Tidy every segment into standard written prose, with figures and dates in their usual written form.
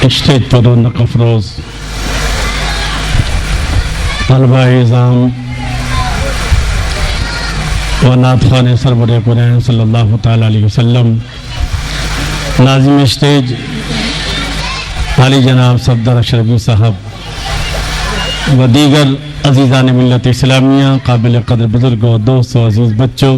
Stage پر رونق افروز طلبہ اعظام و نعت خوان سرور قرآن صلی اللہ تعالیٰ علیہ وسلم، ناظم اسٹیج عالی جناب صفدر اشرفی صاحب و دیگر عزیزان ملت اسلامیہ، قابل قدر بزرگوں، دوستوں، عزیز بچوں،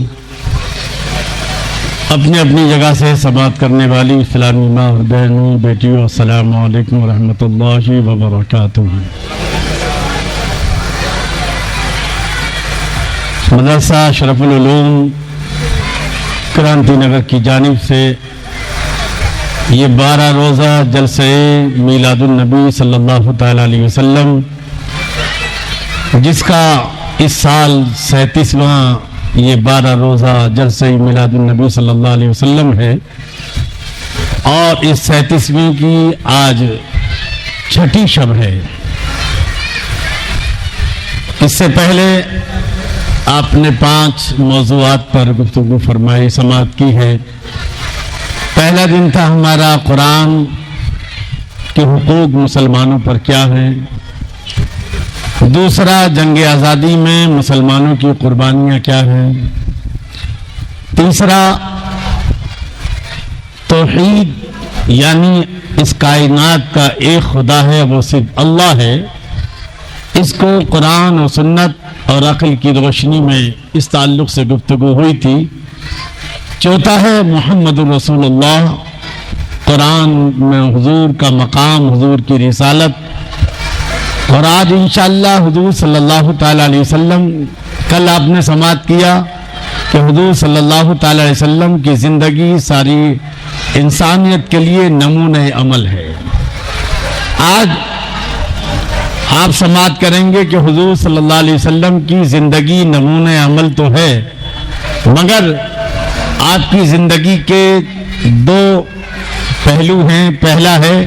اپنی اپنی جگہ سے سماعت کرنے والی اسلامی ماں اور بہنوں، بیٹیوں، السلام علیکم ورحمۃ اللہ وبرکاتہ۔ مدرسہ شرف العلوم کرانتی نگر کی جانب سے یہ 12 روزہ جلسہ میلاد النبی صلی اللہ تعالیٰ علیہ وسلم، جس کا اس سال 37واں یہ 12 روزہ جلسہ میلاد النبی صلی اللہ علیہ وسلم ہے، اور اس 37ویں کی آج چھٹی شب ہے۔ اس سے پہلے آپ نے 5 موضوعات پر گفتگو فرمائی، سماعت کی ہے۔ پہلا دن تھا ہمارا قرآن کے حقوق مسلمانوں پر کیا ہیں، دوسرا جنگ آزادی میں مسلمانوں کی قربانیاں کیا ہیں، تیسرا توحید یعنی اس کائنات کا ایک خدا ہے، وہ صرف اللہ ہے، اس کو قرآن و سنت اور عقل کی روشنی میں اس تعلق سے گفتگو ہوئی تھی۔ چوتھا ہے محمد الرسول اللہ، قرآن میں حضور کا مقام، حضور کی رسالت، اور آج انشاءاللہ حضور صلی اللہ تعالیٰ علیہ وسلم، کل آپ نے سماعت کیا کہ حضور صلی اللہ تعالیٰ علیہ وسلم کی زندگی ساری انسانیت کے لیے نمونہ عمل ہے۔ آج آپ سماعت کریں گے کہ حضور صلی اللہ علیہ وسلم کی زندگی نمونہ عمل تو ہے، مگر آپ کی زندگی کے 2 پہلو ہیں۔ پہلا ہے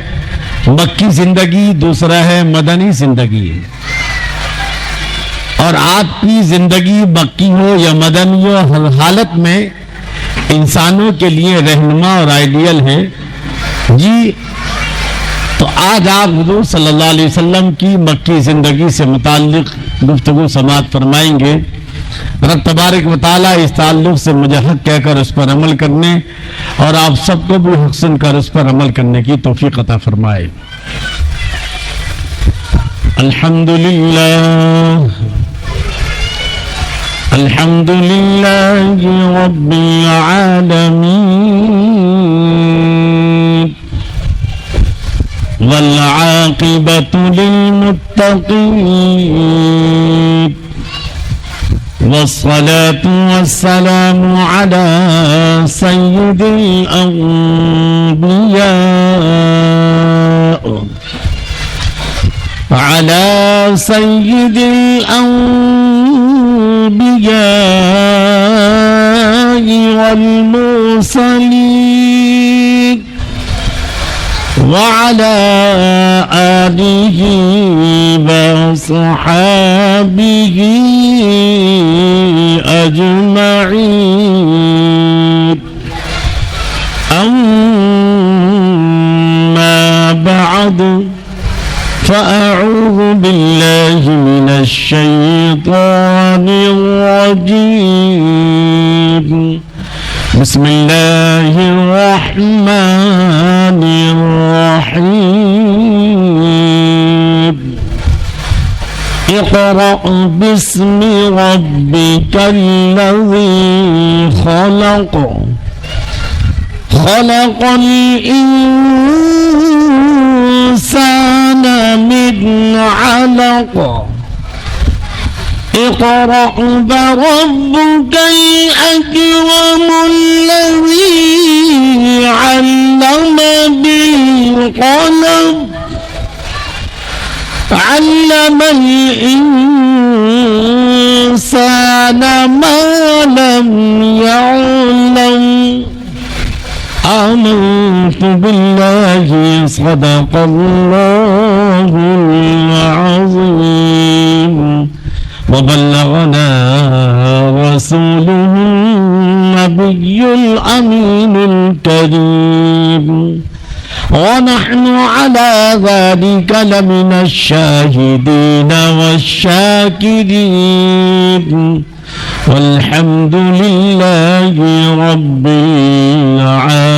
مکی زندگی، دوسرا ہے مدنی زندگی۔ اور آپ کی زندگی مکی ہو یا مدنی ہو، ہر حالت میں انسانوں کے لیے رہنما اور آئیڈیل ہے جی۔ تو آج آپ حضور صلی اللہ علیہ وسلم کی مکی زندگی سے متعلق گفتگو سماعت فرمائیں گے۔ رب تبارک و تعالیٰ اس تعلق سے مجھے حق کہہ کر اس پر عمل کرنے اور آپ سب کو بھی حق سن کر اس پر عمل کرنے کی توفیق عطا فرمائے۔ الحمدللہ رب العالمین والعاقبۃ للمتقین والصلاة والسلام على سيد الأنبياء والمرسلين وعلى آله وصحابه أجمعين، أما بعد، فأعوذ بالله من الشيطان الرجيم، بسم الله الرحمن الرحيم، اقرأ باسم ربك الذي خلق، خلق الإنسان من علق، اقرأ وربك الأكرم الذي علم بالقلم، علم الإنسان ما لم يعلم، آمنت بالله صدق الله العظيم وبلغنا رسوله النبي الأمين الكريم ونحن على ذلك لمن الشاهدين والشاكرين والحمد لله رب العالمين.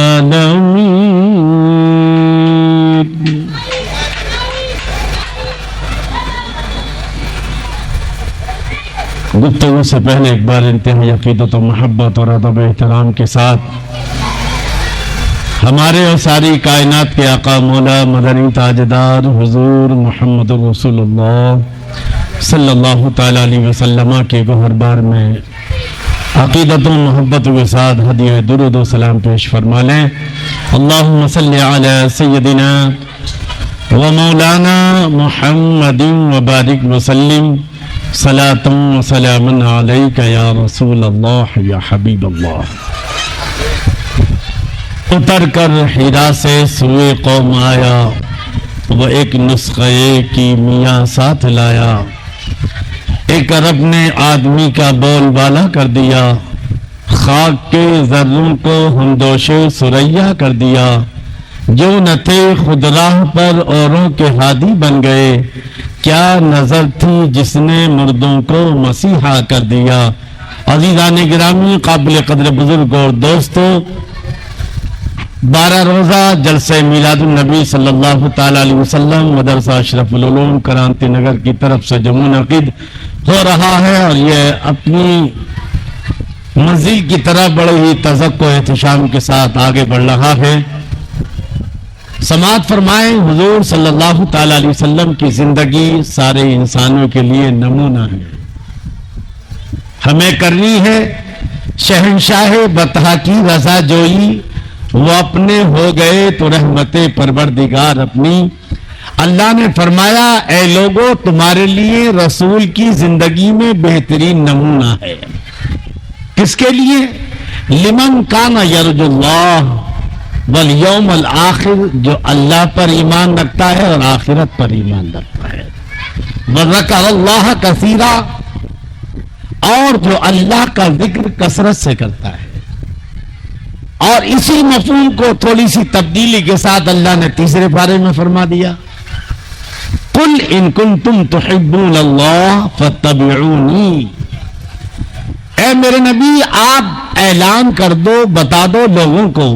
گفتگو سے پہلے ایک بار انتہائی عقیدت و محبت اور ادب و احترام کے ساتھ ہمارے اور ساری کائنات کے آقا مولا مدنی تاجدار حضور محمد رسول اللہ صلی اللہ تعالیٰ علیہ وسلم کے گوہر بار میں عقیدت و محبت کے ساتھ ہدیہ درود و سلام پیش فرما لیں. اللہم صلی علی سیدنا و مولانا محمد وبارک وسلم صلاۃ و سلام علیک یا رسول اللہ یا حبیب اللہ. اتر کر حرا سے سوئے قوم آیا، وہ ایک نسخہ کیمیا ساتھ لایا. ایک عرب نے آدمی کا بول بالا کر دیا، خاک کے ذروں کو ہمدوش سریا کر دیا. جو نہ تھے خود راہ پر اوروں کے ہادی بن گئے، کیا نظر تھی جس نے مردوں کو مسیحا کر دیا. عزیزان گرامی، قابل قدر بزرگ اور دوستو، 12 روزہ جلسہ میلاد النبی صلی اللہ تعالیٰ علیہ وسلم مدرسہ اشرف العلوم کرانتی نگر کی طرف سے جو منعقد ہو رہا ہے اور یہ اپنی منزل کی طرح بڑے ہی تذکر و احتشام کے ساتھ آگے بڑھ رہا ہے. سماعت فرمائیں، حضور صلی اللہ تعالیٰ علیہ وسلم کی زندگی سارے انسانوں کے لیے نمونہ ہے. ہمیں کرنی ہے شہنشاہ بطحا کی رضا جوئی، وہ اپنے ہو گئے تو رحمت پروردگار اپنی. اللہ نے فرمایا اے لوگو تمہارے لیے رسول کی زندگی میں بہترین نمونہ ہے. کس کے لیے؟ لمن کان یرجو اللہ والیوم الآخر، جو اللہ پر ایمان رکھتا ہے اور آخرت پر ایمان رکھتا ہے. وذکر اللہ کثیرا، اور جو اللہ کا ذکر کثرت سے کرتا ہے. اور اسی مفہوم کو تھوڑی سی تبدیلی کے ساتھ اللہ نے تیسرے پارے میں فرما دیا، قل ان کنتم تحبون اللہ فاتبعونی. اے میرے نبی آپ اعلان کر دو، بتا دو لوگوں کو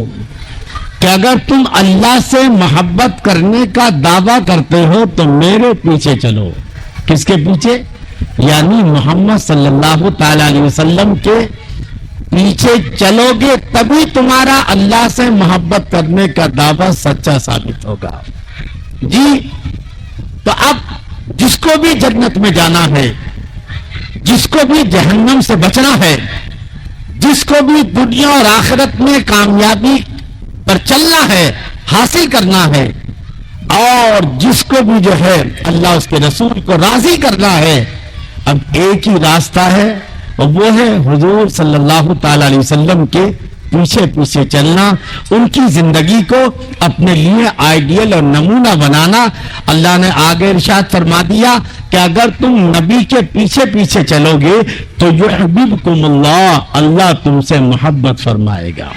کہ اگر تم اللہ سے محبت کرنے کا دعویٰ کرتے ہو تو میرے پیچھے چلو. کس کے پیچھے؟ یعنی محمد صلی اللہ تعالی علیہ وسلم کے پیچھے چلو گے تبھی تمہارا اللہ سے محبت کرنے کا دعویٰ سچا ثابت ہوگا. جی تو اب جس کو بھی جنت میں جانا ہے، جس کو بھی جہنم سے بچنا ہے، جس کو بھی دنیا اور آخرت میں کامیابی پر چلنا ہے، حاصل کرنا ہے، اور جس کو بھی جو ہے اللہ اس کے رسول کو راضی کرنا ہے، اب ایک ہی راستہ ہے اور وہ ہے حضور صلی اللہ تعالی علیہ وسلم کے پیچھے پیچھے چلنا، ان کی زندگی کو اپنے لیے آئیڈیل اور نمونہ بنانا. اللہ نے آگے ارشاد فرما دیا کہ اگر تم نبی کے پیچھے پیچھے چلو گے تو یحببکم اللہ، اللہ تم سے محبت فرمائے گا.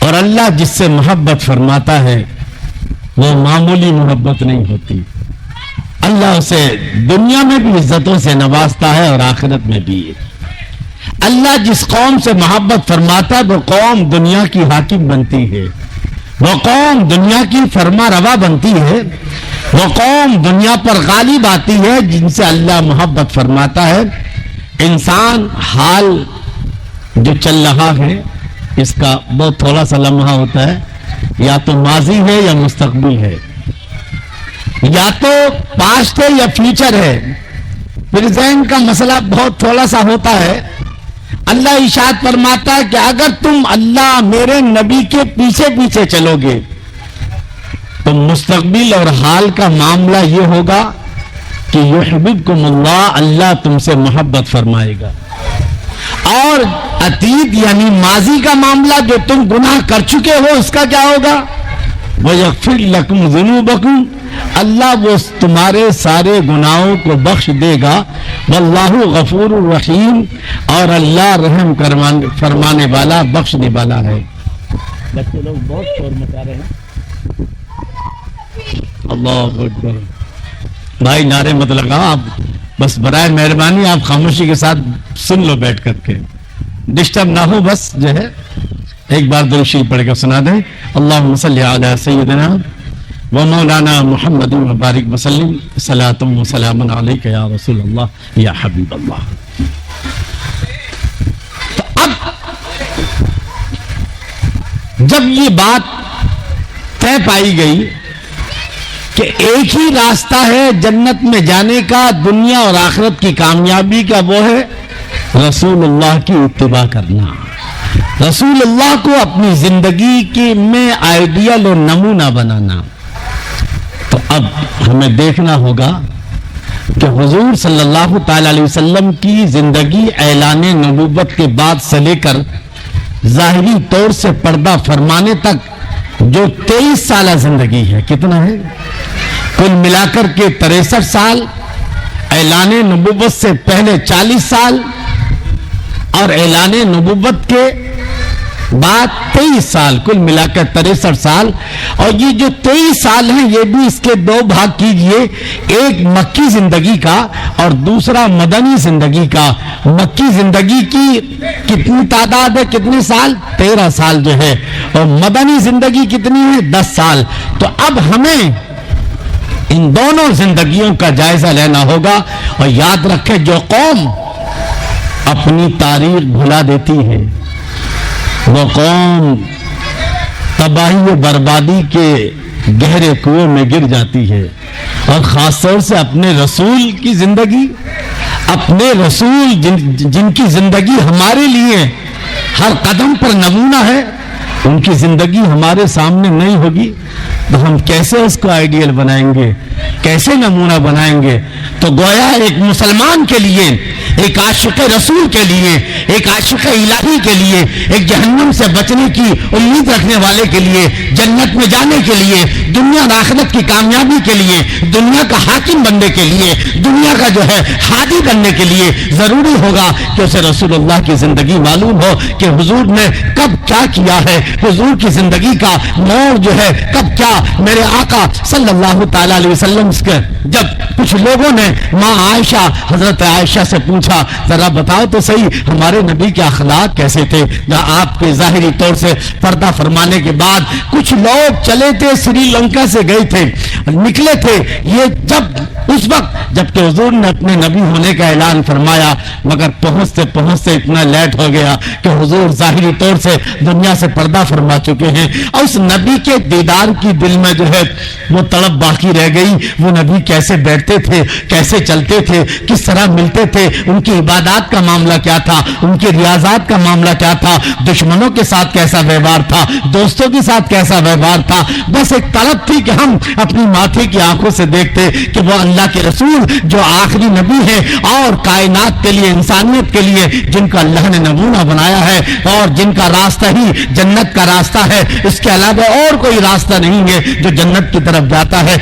اور اللہ جس سے محبت فرماتا ہے وہ معمولی محبت نہیں ہوتی. اللہ اسے دنیا میں بھی عزتوں سے نوازتا ہے اور آخرت میں بھی. اللہ جس قوم سے محبت فرماتا ہے وہ قوم دنیا کی حاکم بنتی ہے، وہ قوم دنیا کی فرما روا بنتی ہے، وہ قوم دنیا پر غالب آتی ہے جن سے اللہ محبت فرماتا ہے. انسان حال جو چل رہا ہے اس کا بہت تھوڑا سا لمحہ ہوتا ہے، یا تو ماضی ہے یا مستقبل ہے، یا تو پاسٹ ہے یا فیوچر ہے. پریزنٹ کا مسئلہ بہت تھوڑا سا ہوتا ہے. اللہ ارشاد فرماتا ہے کہ اگر تم اللہ میرے نبی کے پیچھے پیچھے چلو گے تو مستقبل اور حال کا معاملہ یہ ہوگا کہ یحببکم اللہ، اللہ تم سے محبت فرمائے گا. اور عتید یعنی ماضی کا معاملہ جو تم گناہ کر چکے ہو اس کا کیا ہوگا؟ وَيَغْفِرْ لَكُمْ ذُنُوبَكُمْ، اللہ وہ تمہارے سارے گناہوں کو بخش دے گا. واللہ غفور الرحیم، اور اللہ رحم فرمانے والا بخشنے والا ہے. بچے لوگ بہت شور مچا رہے ہیں. اللہ اکبر. بھائی نعرے مت لگاؤ آپ, بس برائے مہربانی آپ خاموشی کے ساتھ سن لو بیٹھ کر کے, ڈسٹرب نہ ہو. بس جو ہے ایک بار درود شریف پڑھ کر سنا دیں. اللہم صلی علی سیدنا و مولانا محمد و بارک وسلم صلاۃ و سلام علیک یا رسول اللہ یا حبیب اللہ. تو اب جب یہ بات طے پائی گئی کہ ایک ہی راستہ ہے جنت میں جانے کا, دنیا اور آخرت کی کامیابی کا, وہ ہے رسول اللہ کی اتباع کرنا, رسول اللہ کو اپنی زندگی کی میں آئیڈیل اور نمونہ بنانا. تو اب ہمیں دیکھنا ہوگا کہ حضور صلی اللہ تعالی علیہ وسلم کی زندگی اعلان نبوت کے بعد سے لے کر ظاہری طور سے پردہ فرمانے تک جو 23 سالہ زندگی ہے, کتنا ہے کل ملا کر کے 63 سال, اعلان نبوت سے پہلے 40 سال اور اعلان نبوت کے بعد 23 سال, کل ملا کر 63 سال. اور یہ جو 23 سال ہیں یہ بھی اس کے دو بھاگ کیجئے, ایک مکی زندگی کا اور دوسرا مدنی زندگی کا. مکی زندگی کی کتنی تعداد ہے, کتنے سال, 13 سال جو ہے, اور مدنی زندگی کتنی ہے, 10 سال. تو اب ہمیں ان دونوں زندگیوں کا جائزہ لینا ہوگا. اور یاد رکھیں جو قوم اپنی تاریخ بھلا دیتی ہے وہ قوم تباہی و بربادی کے گہرے کنویں میں گر جاتی ہے. اور خاص طور سے اپنے رسول کی زندگی, اپنے رسول جن کی زندگی ہمارے لیے ہر قدم پر نمونہ ہے, ان کی زندگی ہمارے سامنے نہیں ہوگی تو ہم کیسے اس کو آئیڈیل بنائیں گے, کیسے نمونہ بنائیں گے. تو گویا ایک مسلمان کے لیے, ایک عاشق رسول کے لیے, ایک عاشق الہی کے لیے, ایک جہنم سے بچنے کی امید رکھنے والے کے لیے, جنت میں جانے کے لیے, دنیا اور آخرت کی کامیابی کے لیے, دنیا کا حاکم بننے کے لیے, دنیا کا جو ہے ہادی بننے کے لیے ضروری ہوگا کہ اسے رسول اللہ کی زندگی معلوم ہو کہ حضور نے کب کیا کیا ہے, حضور کی زندگی کا موڑ جو ہے کب کیا. میرے آقا صلی اللہ تعالی علیہ وسلم کے جب کچھ لوگوں نے ماں عائشہ, حضرت عائشہ سے پوچھا ذرا بتاؤ تو صحیح ہمارے نبی کے اخلاق کیسے تھے, جہاں آپ کے ظاہری طور سے پردہ فرمانے کے بعد کچھ لوگ چلے تھے, سری لنکا سے گئے تھے, نکلے تھے, یہ جب اس وقت جبکہ حضور نے اپنے نبی ہونے کا اعلان فرمایا, مگر پہنچتے پہنچتے اتنا لیٹ ہو گیا کہ حضور ظاہری طور سے دنیا سے پردہ فرما چکے ہیں. اور اس نبی کے دیدار کی دل میں جو ہے وہ تڑپ باقی رہ گئی. وہ نبی کیسے بیٹھتے تھے, کیسے چلتے تھے, کس طرح ملتے تھے, ان کی عبادات کا معاملہ کیا تھا, ان کی ریاضات کا معاملہ کیا تھا, دشمنوں کے ساتھ کیسا ویوہار تھا, دوستوں کے ساتھ کیسا ویوہار تھا. بس ایک طلب تھی کہ ہم اپنی ماتھے کی آنکھوں سے دیکھتے کہ وہ اللہ کے رسول جو آخری نبی ہے اور کائنات کے لیے, انسانیت کے لیے جن کا اللہ نے نمونہ بنایا ہے اور جن کا راستہ ہی جنت کا راستہ ہے, اس کے علاوہ اور کوئی راستہ نہیں ہے جو جنت کی طرف جاتا ہے,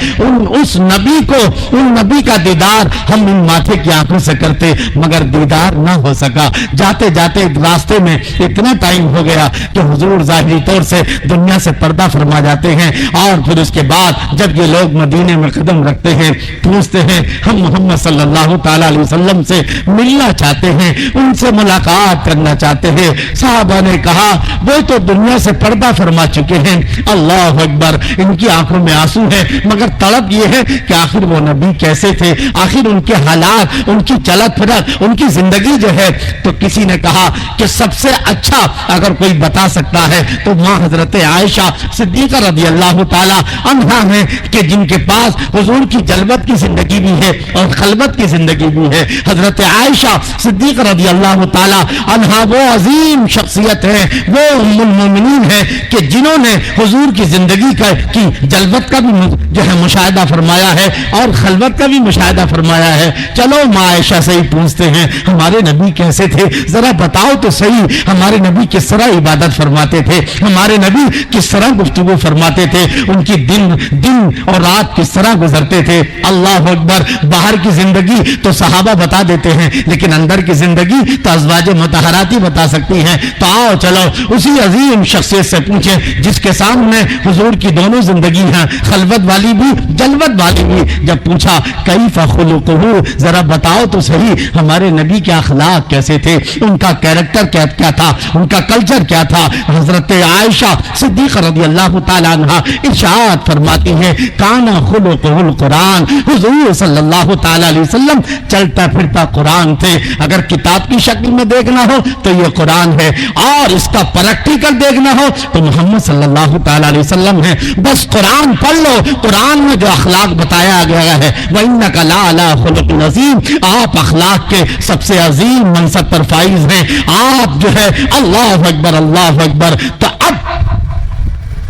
اس نبی کو, ان نبی کا دیدار ہم ان ماتھے کی آنکھوں سے کرتے, مگر دیدار نہ ہو سکا. جاتے جاتے راستے میں اتنا ٹائم ہو گیا کہ حضور ظاہری طور سے دنیا سے پردہ فرما جاتے ہیں. اور پھر اس کے بعد جب یہ لوگ مدینے میں قدم رکھتے ہیں, پوچھتے ہیں ہم محمد صلی اللہ تعالی علیہ وسلم سے ملنا چاہتے ہیں, ان سے ملاقات کرنا چاہتے ہیں. صحابہ نے کہا وہ تو دنیا سے پردہ فرما چکے ہیں. اللہ اکبر, ان کی آنکھوں میں آنسو ہے, مگر طلب یہ ہے کہ آخر وہ نبی کیسے تھے, آخر ان کے حالات, ان کی چلت پھرت, ان کی زندگی جو ہے. تو کسی نے کہا کہ سب سے اچھا اگر کوئی بتا سکتا ہے تو ماں حضرت عائشہ صدیقہ رضی اللہ تعالی عنہا ہیں کہ جن کے پاس حضور کی جلوت کی زندگی بھی ہے اور خلوت کی زندگی بھی ہے. حضرت عائشہ صدیقہ رضی اللہ تعالی عنہا وہ عظیم شخصیت ہے, وہ ام المومنین ہے کہ جنہوں نے حضور کی زندگی کی جلوت کا بھی جو ہے مشاہدہ فرمایا ہے اور خلوت کا بھی مشاہدہ فرمایا ہے. چلو ماں عائشہ سے ہی پوچھتے ہیں ہمارے نبی کیسے تھے, ذرا بتاؤ تو صحیح ہمارے نبی کس طرح عبادت فرماتے تھے, ہمارے نبی کس طرح گفتگو فرماتے تھے, ان کی دن اور اور رات کس طرح گزرتے تھے. اللہ اکبر. باہر کی زندگی تو صحابہ بتا دیتے ہیں, لیکن اندر کی زندگی تو ازواج مطہرات ہی بتا سکتی ہیں. تو آؤ چلو اسی عظیم شخصیت سے پوچھیں جس کے سامنے حضور کی دونوں زندگی ہیں, خلوت والی بھی جلوت والی بھی. جب پوچھا کیف خلقہ, ذرا بتاؤ تو صحیح ہمارے نبی کے اخلاق کیسے تھے, ان کا کیریکٹر کیا تھا, ان کا کلچر کیا تھا. حضرت عائشہ صدیقہ رضی اللہ تعالیٰ عنہا ارشاد فرماتی ہیں کان خلقہ القرآن, حضور صلی اللہ تعالیٰ علیہ وسلم چلتا پھرتا قرآن تھے. اگر کتاب کی شکل میں دیکھنا ہو تو یہ قرآن ہے, اور اس کا پریکٹیکل دیکھنا ہو تو محمد صلی اللہ تعالیٰ علیہ وسلم ہے. بس قرآن پڑھ لو, قرآن میں جو اخلاق بتایا گیا ہے وَإِنَّكَ لَعَلَىٰ خُلُقٍ عَظِيمٍ, آپ اخلاق کے سب سے عظیم منصب پر فائز ہیں. آپ جو ہے اللہ اکبر اللہ اکبر. تو اب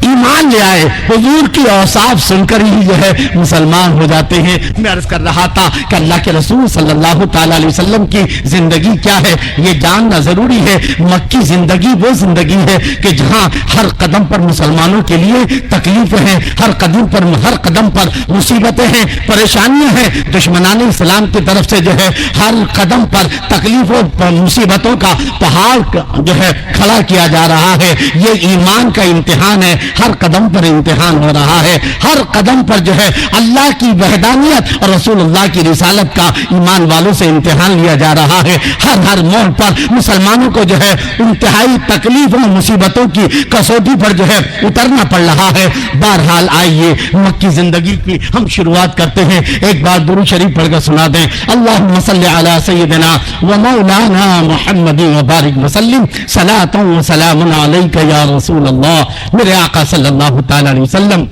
ایمان لے آئے, حضور کی اوصاف سن کر ہی جو ہے مسلمان ہو جاتے ہیں. میں عرض کر رہا تھا کہ اللہ کے رسول صلی اللہ تعالیٰ علیہ وسلم کی زندگی کیا ہے یہ جاننا ضروری ہے. مکی زندگی وہ زندگی ہے کہ جہاں ہر قدم پر مسلمانوں کے لیے تکلیفیں ہیں, ہر قدم پر مصیبتیں ہیں, پریشانیاں ہیں. دشمنان اسلام کی طرف سے جو ہے ہر قدم پر تکلیفوں پر مصیبتوں کا پہاڑ جو ہے کھڑا کیا جا رہا ہے. یہ ایمان کا امتحان ہے, ہر قدم پر امتحان ہو رہا ہے. ہر قدم پر جو ہے اللہ کی وحدانیت اور رسول اللہ کی رسالت کا ایمان والوں سے امتحان لیا جا رہا ہے. ہر موڑ پر مسلمانوں کو جو ہے انتہائی تکلیفوں مصیبتوں کی کسوٹی پر جو ہے اترنا پڑ رہا ہے. بہرحال آئیے مکی زندگی کی ہم شروعات کرتے ہیں. ایک بار درود شریف پڑھ کر سنا دیں. اللہم صلی علی سیدنا و مولانا محمد وبارک وسلم صلاۃ و سلام علیک یا رسول اللہ. میرے آقا صلی اللہ تعالی علیہ وسلم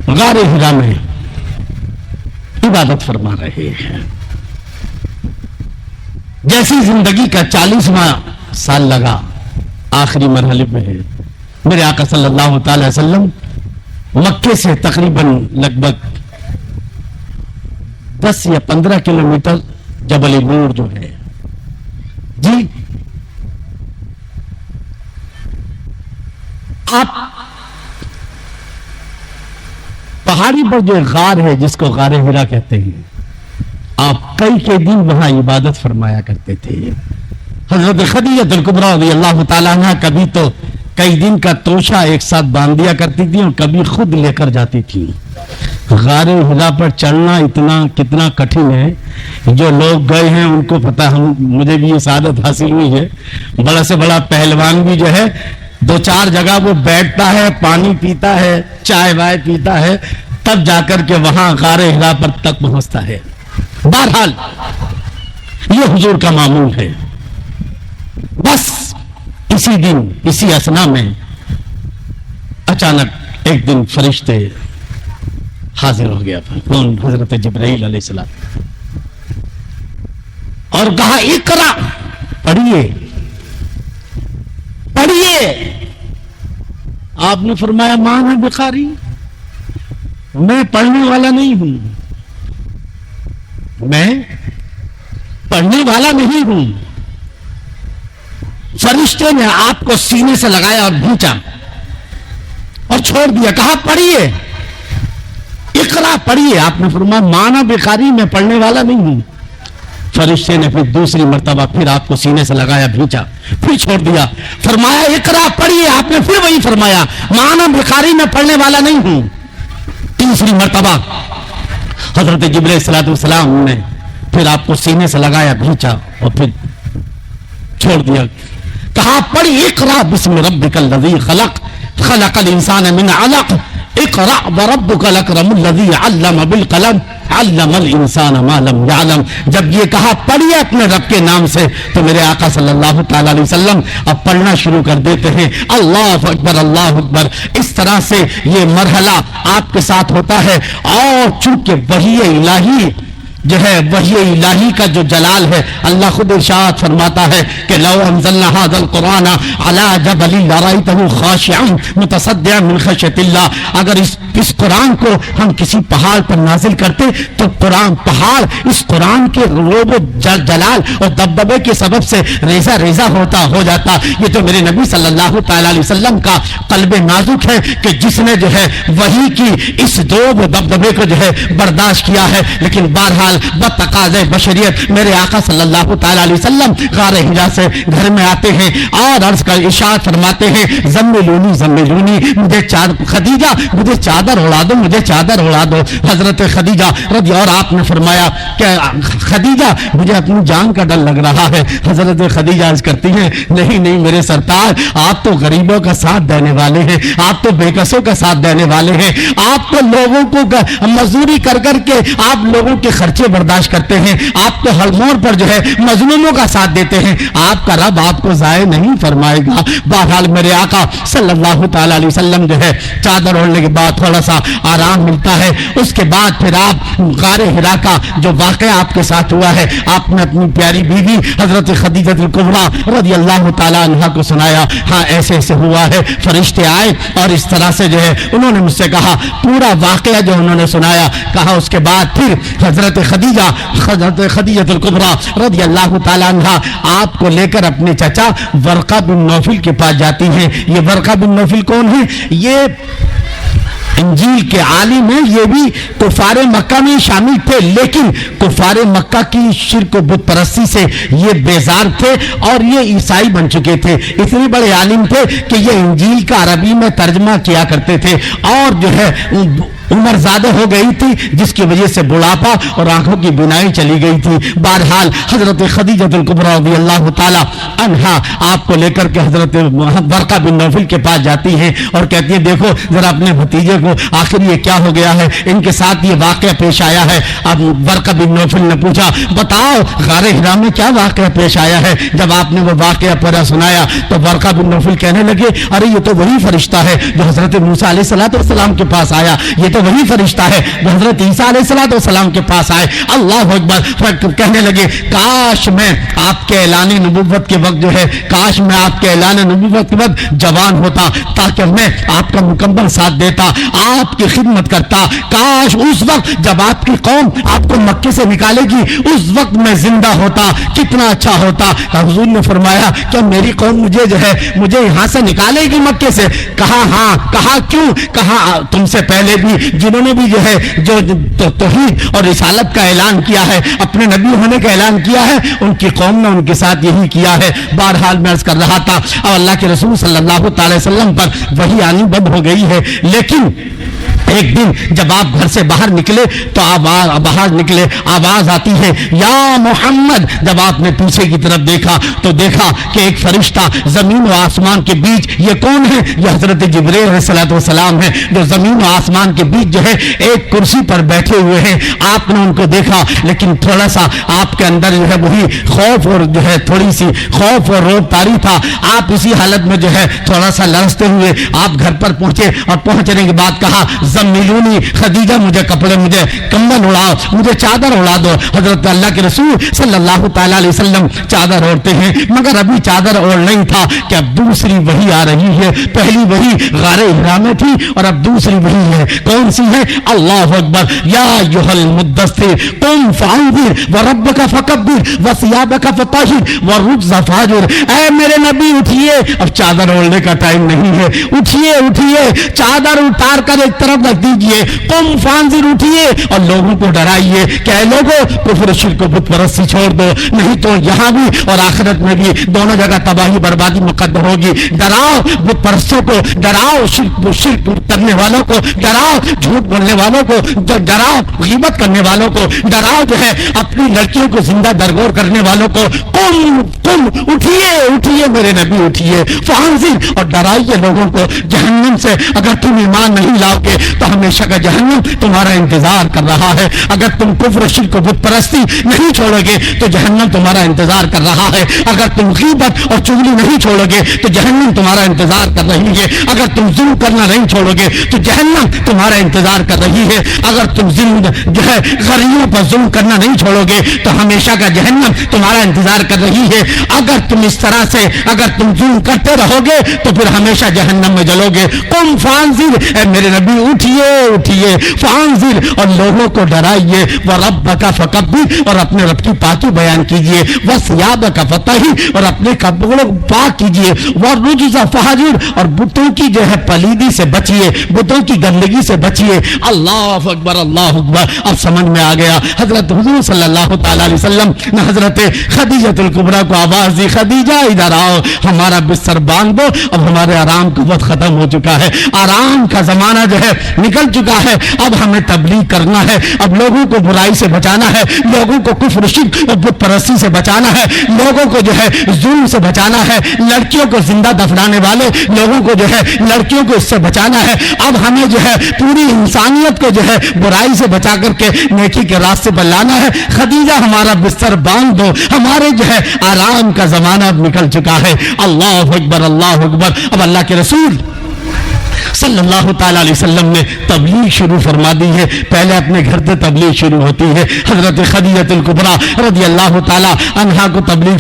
غار حرا میں عبادت فرما رہے ہیں. جیسی زندگی کا 40واں سال لگا, آخری مرحلے میں ہے. میرے آقا صلی اللہ تعالی علیہ وسلم مکے سے تقریباً لگ بھگ 10 یا 15 کلومیٹر جبل نور جو ہے جی آپ پہاڑی پر جو غار ہے جس کو غار حرا کہتے ہیں, آپ کئی دن وہاں عبادت فرمایا کرتے تھے. حضرت خدیجہ الکبریٰ رضی اللہ تعالیٰ عنہ کبھی تو کئی دن کا توشہ ایک ساتھ باندھ دیا کرتی تھی اور کبھی خود لے کر جاتی تھی. غار حرا پر چڑھنا کتنا کٹھن ہے. جو لوگ گئے ہیں ان کو پتا, مجھے بھی یہ سعادت حاصل ہوئی ہے. بڑا سے بڑا پہلوان بھی جو ہے 2-4 جگہ وہ بیٹھتا ہے, پانی پیتا ہے, چائے وائے پیتا ہے, تب جا کر کے وہاں غار حرا پر تک پہنچتا ہے. بہرحال یہ حضور کا معمول ہے. بس اسی دن اسی اثنا میں اچانک ایک دن فرشتے حاضر ہو گیا تھا. کون؟ حضرت جبرائیل علیہ السلام. اور کہا اقرا, پڑھیے. آپ نے فرمایا مانا بخاری, میں پڑھنے والا نہیں ہوں, میں پڑھنے والا نہیں ہوں. فرشتے نے آپ کو سینے سے لگایا اور بھونچا اور چھوڑ دیا. کہا پڑھیے, اقرا پڑھیے. آپ نے فرمایا مانا بخاری, میں پڑھنے والا نہیں ہوں. فرشتے نے پھر دوسری مرتبہ پھر آپ کو سینے سے لگایا, بھینچا, پھر چھوڑ دیا. فرمایا اقرا پڑھیے. آپ نے پھر وہی فرمایا مانا بخاری, میں پڑھنے والا نہیں ہوں. تیسری مرتبہ حضرت جبرائیل صلی اللہ علیہ وسلم نے پھر آپ کو سینے سے لگایا, بھینچا اور پھر چھوڑ دیا. کہا پڑھی اقرا بسم ربک الذی خلق خلق الانسان من علق اقرا وربک الاکرم الذی علم بالقلم علم الانسان ما لم يعلم. جب یہ کہا پڑھیے اپنے رب کے نام سے تو میرے آقا صلی اللہ تعالی علیہ وسلم اب پڑھنا شروع کر دیتے ہیں. اللہ اکبر اللہ اکبر. اس طرح سے یہ مرحلہ آپ کے ساتھ ہوتا ہے. اور چونکہ وحی الہی جو ہے وحی الہی کا جو جلال ہے، اللہ خود ارشاد فرماتا ہے کہ لو انزلنا هذا القرآن على جبل لرأيته خاشعا متصدعا من خشیۃ اللہ، اگر اس قرآن کو ہم کسی پہاڑ پر نازل کرتے تو پہاڑ اس قرآن کے روب و جلال اور دبدبے کے سبب سے ریزہ ریزہ ہو جاتا۔ یہ تو میرے نبی صلی اللہ تعالی علیہ وسلم کا قلب نازک ہے کہ جس نے جو ہے وحی کی اس روب و دبدبے کو جو ہے برداشت کیا ہے، لیکن بہرحال بتقاضے بشریت میرے آقا صلی اللہ تعالی علیہ وسلم غار حرا سے گھر میں آتے ہیں اور عرض کا ارشاد فرماتے ہیں زملونی زملونی، مجھے خدیجہ مجھے چادر اڑا دو، مجھے چادر اڑا دو۔ حضرت خدیجہ رضی اور آپ نے فرمایا کہ خدیجہ مجھے اپنی جان کا ڈر لگ رہا ہے۔ حضرت خدیجہ عرض کرتی ہیں نہیں نہیں میرے سرتاج، آپ تو غریبوں کا ساتھ دینے والے ہیں، آپ تو بے کسوں کا ساتھ دینے والے ہیں، آپ تو لوگوں کو مزدوری کر کر کے آپ لوگوں کے خرچے برداشت کرتے ہیں، آپ تو ہر موڑ پر جو ہے مظلوموں کا ساتھ دیتے ہیں، آپ کا رب آپ کو ضائع نہیں فرمائے گا۔ بہرحال میرے آقا صلی اللہ تعالی علیہ وسلم جو ہے چادر اوڑھنے کے بعد تھوڑا سا آرام ملتا ہے، اس کے بعد پھر آپ غار حرا کا جو واقعہ آپ کے ساتھ ہوا ہے آپ نے اپنی پیاری بیوی حضرت خدیجہ الکبریٰ رضی اللہ تعالی عنہا کو سنایا، ہاں ایسے ایسے ہوا ہے، فرشتے آئے اور اس طرح سے جو ہے انہوں نے مجھ سے کہا، پورا واقعہ جو انہوں نے سنایا، کہا اس کے بعد پھر حضرت خدیجہ الکبریٰ رضی اللہ تعالی عنہا آپ کو لے کر اپنے چچا ورقہ بن نوفل کے پاس جاتی ہیں۔ یہ ورقہ بن نوفل کون ہے؟ یہ انجیل کے عالم ہیں، یہ بھی کفار مکہ میں شامل تھے، لیکن کفار مکہ کی شرک و بت پرستی سے یہ بیزار تھے اور یہ عیسائی بن چکے تھے، اتنے بڑے عالم تھے کہ یہ انجیل کا عربی میں ترجمہ کیا کرتے تھے، اور جو ہے عمر زیادہ ہو گئی تھی جس کی وجہ سے بڑھاپا اور آنکھوں کی بینائی چلی گئی تھی۔ بہرحال حضرت خدیجہ الکبریٰ رضی اللہ تعالی عنہا آپ کو لے کر کے حضرت ورقہ بن نوفل کے پاس جاتی ہیں اور کہتی ہیں دیکھو ذرا اپنے بھتیجے کو آخر یہ کیا ہو گیا ہے، ان کے ساتھ یہ واقعہ پیش آیا ہے۔ اب ورقہ بن نوفل نے پوچھا بتاؤ غار حرا میں کیا واقعہ پیش آیا ہے؟ جب آپ نے وہ واقعہ پورا سنایا تو ورقہ بن نوفل کہنے لگے ارے یہ تو وہی فرشتہ ہے جو حضرت موسیٰ علیہ السلام کے پاس آیا، یہ تو وہی فرشتہ ہے جو حضرت عیسیٰ علیہ السلام کے پاس آئے۔ اللہ اکبر، کہنے لگے کاش میں آپ کے اعلان نبوت کے وقت جو ہے، کاش میں آپ کے اعلان نبوت کے وقت جوان ہوتا تاکہ میں آپ کا مکمل ساتھ دیتا، آپ کی خدمت کرتا، کاش اس وقت جب آپ کی قوم آپ کو مکے سے نکالے گی اس وقت میں زندہ ہوتا، کتنا اچھا ہوتا۔ حضور نے فرمایا کیا میری قوم مجھے جو ہے مجھے یہاں سے نکالے گی مکے سے؟ کہا ہاں۔ کہا کیوں؟ کہا تم سے پہلے بھی جنہوں نے بھی جو ہے جو توحید اور رسالت کا اعلان کیا ہے، اپنے نبی ہونے کا اعلان کیا ہے، ان کی قوم نے ان کے ساتھ یہی کیا ہے۔ بہرحال میں عرض کر رہا تھا اور اللہ کے رسول صلی اللہ تعالی وسلم پر وحی آنی بند ہو گئی ہے، لیکن ایک دن جب آپ گھر سے باہر نکلے تو آواز آتی ہے یا محمد۔ جب آپ نے پیچھے کی طرف دیکھا تو دیکھا کہ ایک فرشتہ زمین و آسمان کے بیچ، یہ کون ہے؟ یہ حضرت جبرائیل علیہ السلام ہے جو زمین و آسمان کے بیچ جو ہے ایک کرسی پر بیٹھے ہوئے ہیں۔ آپ نے ان کو دیکھا لیکن تھوڑا سا آپ کے اندر جو ہے وہی خوف اور جو ہے تھوڑی سی خوف اور روب طاری تھا۔ آپ اسی حالت میں جو ہے تھوڑا سا لرزتے ہوئے آپ گھر پر پہنچے اور پہنچنے کے بعد کہا زملونی خدیجہ مجھے کپڑے، مجھے کمبل اڑاؤ، مجھے چادر اڑا دو۔ حضرت اللہ کے رسول صلی اللہ تعالی علیہ وسلم چادر اوڑھتے ہیں، مگر ابھی چادر اوڑھ نہیں تھا کہ اب دوسری وحی آ رہی ہے۔ پہلی وحی غار حرا میں تھی اور اب دوسری وحی ہے، کون سی ہے؟ اللہ اکبر، یا ایھا المدثر قم فانذر وربک فکبر وثیابک فطہر والرجز فاہجر۔ اے میرے نبی اٹھیے، اب چادر اوڑھنے کا ٹائم نہیں ہے، اٹھیے اٹھیے، چادر اتار کر ایک طرف رکھ دیجئے، قم فانذر، اٹھیے اور لوگوں کو ڈرائیے کہ اے لوگوں کفر شرک و بت پرستی چھوڑ دو، نہیں تو یہاں بھی اور آخرت میں بھی دونوں جگہ تباہی بربادی مقدر ہوگی۔ ڈراؤ بت پرستوں کو، ڈراؤ شرک کرنے والوں کو، ڈراؤ جھوٹ بولنے والوں کو، ڈراؤ غیبت کرنے والوں کو، ڈراؤ جو ہے اپنی لڑکیوں کو زندہ درگور کرنے والوں کو۔ قم اٹھیے اٹھیے میرے نبی اٹھیے، فانذر، اور ڈرائیے لوگوں کو جہنم سے۔ اگر تم ایمان نہیں لاؤ گے تو ہمیشہ کا جہنم تمہارا انتظار کر رہا ہے. اگر تم کفر شرک و بت پرستی نہیں چھوڑو گے تو جہنم تمہارا انتظار کر رہا ہے. اگر تم غیبت اور چغلی نہیں چھوڑو گے تو جہنم تمہارا انتظار کر رہی ہے. اگر تم ظلم کرنا نہیں چھوڑو گے تو جہنم تمہارا انتظار کر رہی ہے. اگر تم جو ہے غریبوں پر ظلم کرنا نہیں چھوڑو گے تو ہمیشہ کا جہنم تمہارا انتظار کر رہی ہے. اگر تم اس طرح سے اگر تم ظلم کرتے رہو گے تو پھر ہمیشہ جہنم میں جلو گے. قم فانذر، اے میرے نبی اٹھیے اٹھیے، فانذر، اور لوگوں کو ڈرائیے، وربک فکبر، اور اپنے رب کی پاکی بیان کیجیے، وثیابک فطہر، اور اپنے کپڑوں کو پاک کیجیے، والرجز فہجر، اور بتوں کی جو ہے پلیدی سے بچیے، بتوں کی گندگی سے بچیے. اللہ اکبر اللہ اکبر. اب سمجھ میں آ گیا. حضرت حضور صلی اللہ تعالی علیہ وسلم نے حضرت خدیجہ الکبریٰ کو آواز دی، خدیجہ ادھر آؤ، ہمارا بستر باندھ دو، اب ہمارے آرام کا وقت ختم ہو چکا ہے، آرام کا زمانہ جو ہے نکل چکا ہے. اب ہمیں تبلیغ کرنا ہے، اب لوگوں کو برائی سے بچانا ہے، لوگوں کو کفر شرک اور بت پرستی سے بچانا ہے، لوگوں کو جو ہے ظلم سے بچانا ہے، لڑکیوں کو زندہ دفنانے والے لوگوں کو جو ہے لڑکیوں کو اس سے بچانا ہے. اب ہمیں جو ہے پوری انسانیت کو جو ہے برائی سے بچا کر کے نیکی کے راستے پر لانا ہے. خدیجہ ہمارا بستر باندھ دو، ہمارے جو ہے آرام کا زمانہ اب نکل چکا ہے. اللہ اکبر اللہ اکبر. اب اللہ کے رسول صلی اللہ تعالیٰ علیہ وسلم نے تبلیغ شروع فرما دی ہے. پہلے اپنے گھر سے تبلیغ شروع ہوتی ہے. حضرت خدیجہ الکبریٰ رضی اللہ تعالیٰ عنہا کو تبلیغ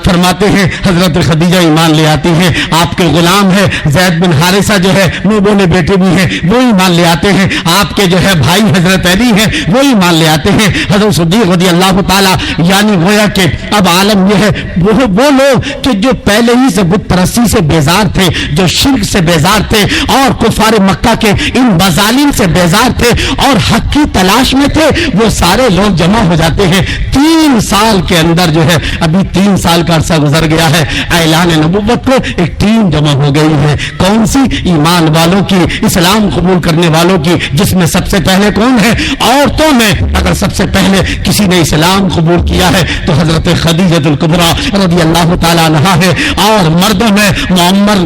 فرماتے ہیں. حضرت خدیجہ ایمان لے آتی ہیں. آپ کے غلام ہے زید بن حارثہ جو ہے وہ بولے بیٹے بھی ہیں، وہ ایمان لے آتے ہیں. آپ کے جو ہے بھائی حضرت علی ہیں وہ ایمان لے آتے ہیں. حضرت صدیق رضی اللہ تعالیٰ، یعنی گویا کہ اب عالم یہ ہے وہ لوگ کہ جو پہلے ہی سے بت پرستی سے بیزار تھے، جو شرک سے بیزار تھے اور کفار مکہ کے ان مظالم سے بیزار تھے اور حق کی تلاش میں تھے، وہ سارے لوگ جمع ہو جاتے ہیں. 3 سال کے اندر جو ہے، ابھی 3 سال کا عرصہ گزر گیا ہے، اعلان نبوت کو ایک ٹیم جمع ہو گئی ہے. کون سی؟ ایمان والوں کی، اسلام قبول کرنے والوں کی، جس میں سب سے پہلے کون ہے؟ عورتوں میں اگر سب سے پہلے کسی نے اسلام قبول کیا ہے تو حضرت خدیجہ الکبریٰ رضی اللہ تعالیٰ عنہا ہے. اور مردوں میں معمر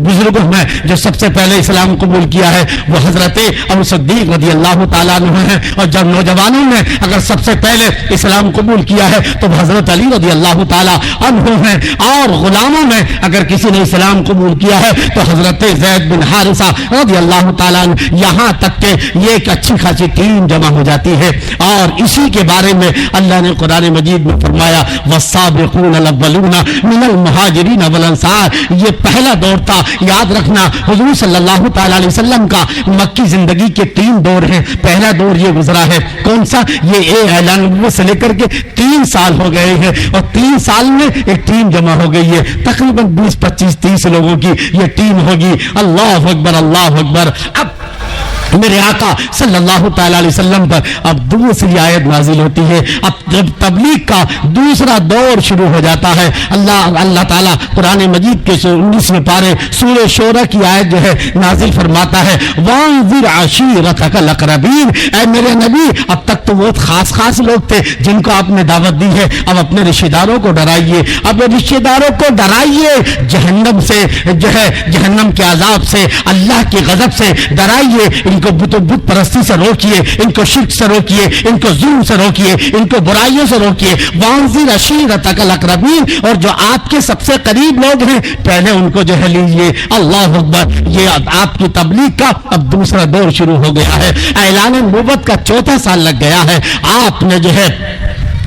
بزرگوں میں جو سب سے پہلے اسلام قبول کیا ہے وہ حضرت ابو صدیق رضی اللہ تعالیٰ عنہ ہیں. اور جب نوجوانوں نے اگر سب سے پہلے اسلام قبول کیا ہے تو حضرت علی رضی اللہ تعالیٰ عنہ ہیں. اور غلاموں میں اگر کسی نے اسلام قبول کیا ہے تو حضرت زید بن حارثہ رضی اللہ تعالیٰ عنہ. یہاں تک کہ یہ ایک اچھی خاصی ٹیم جمع ہو جاتی ہے. اور اسی کے بارے میں اللہ نے قرآن مجید میں فرمایا والسابقون الاولون من المہاجرین والانصار. یہ پہلا دور تھا. یاد رکھنا حضور صلی اللہ تعالیٰ علیہ وسلم کا مکی زندگی کے 3 دور ہیں. پہلا دور یہ گزرا ہے، کون سا؟ یہ اعلان نبوت سے لے کر کے 3 سال ہو گئے ہیں اور 3 سال میں ایک ٹیم جمع ہو گئی ہے. تقریباً 20 25 30 لوگوں کی یہ ٹیم ہوگی. اللہ اکبر اللہ اکبر. اب میرے آقا صلی اللہ تعالیٰ علیہ وسلم پر اب دوسری آیت نازل ہوتی ہے. اب جب تبلیغ کا دوسرا دور شروع ہو جاتا ہے، اللہ تعالیٰ قرآن مجید کے 19ویں پارے سورہ شورى کی آیت جو ہے نازل فرماتا ہے وانذر عشیرتک الاقربین. اے میرے نبی، اب تک تو وہ خاص لوگ تھے جن کو آپ نے دعوت دی ہے، اب اپنے رشتہ داروں کو ڈرائیے. اب رشتہ داروں کو ڈرائیے جہنم سے، جو ہے جہنم کے عذاب سے، اللہ کی غضب سے ڈرائیے. ان کو بت پرستی سے روکیے، ان کو شرک سے روکیے، ان کو ظلم سے روکیے، ان کو برائیوں سے روکیے. وانذر عشیرتک الاقربین. اور جو آپ کے سب سے قریب لوگ ہیں پہلے ان کو جو ہے لیجیے. اللہ اکبر. یہ آپ کی تبلیغ کا اب دوسرا دور شروع ہو گیا ہے. اعلان نبوت کا 4تھا سال لگ گیا ہے. آپ نے جو ہے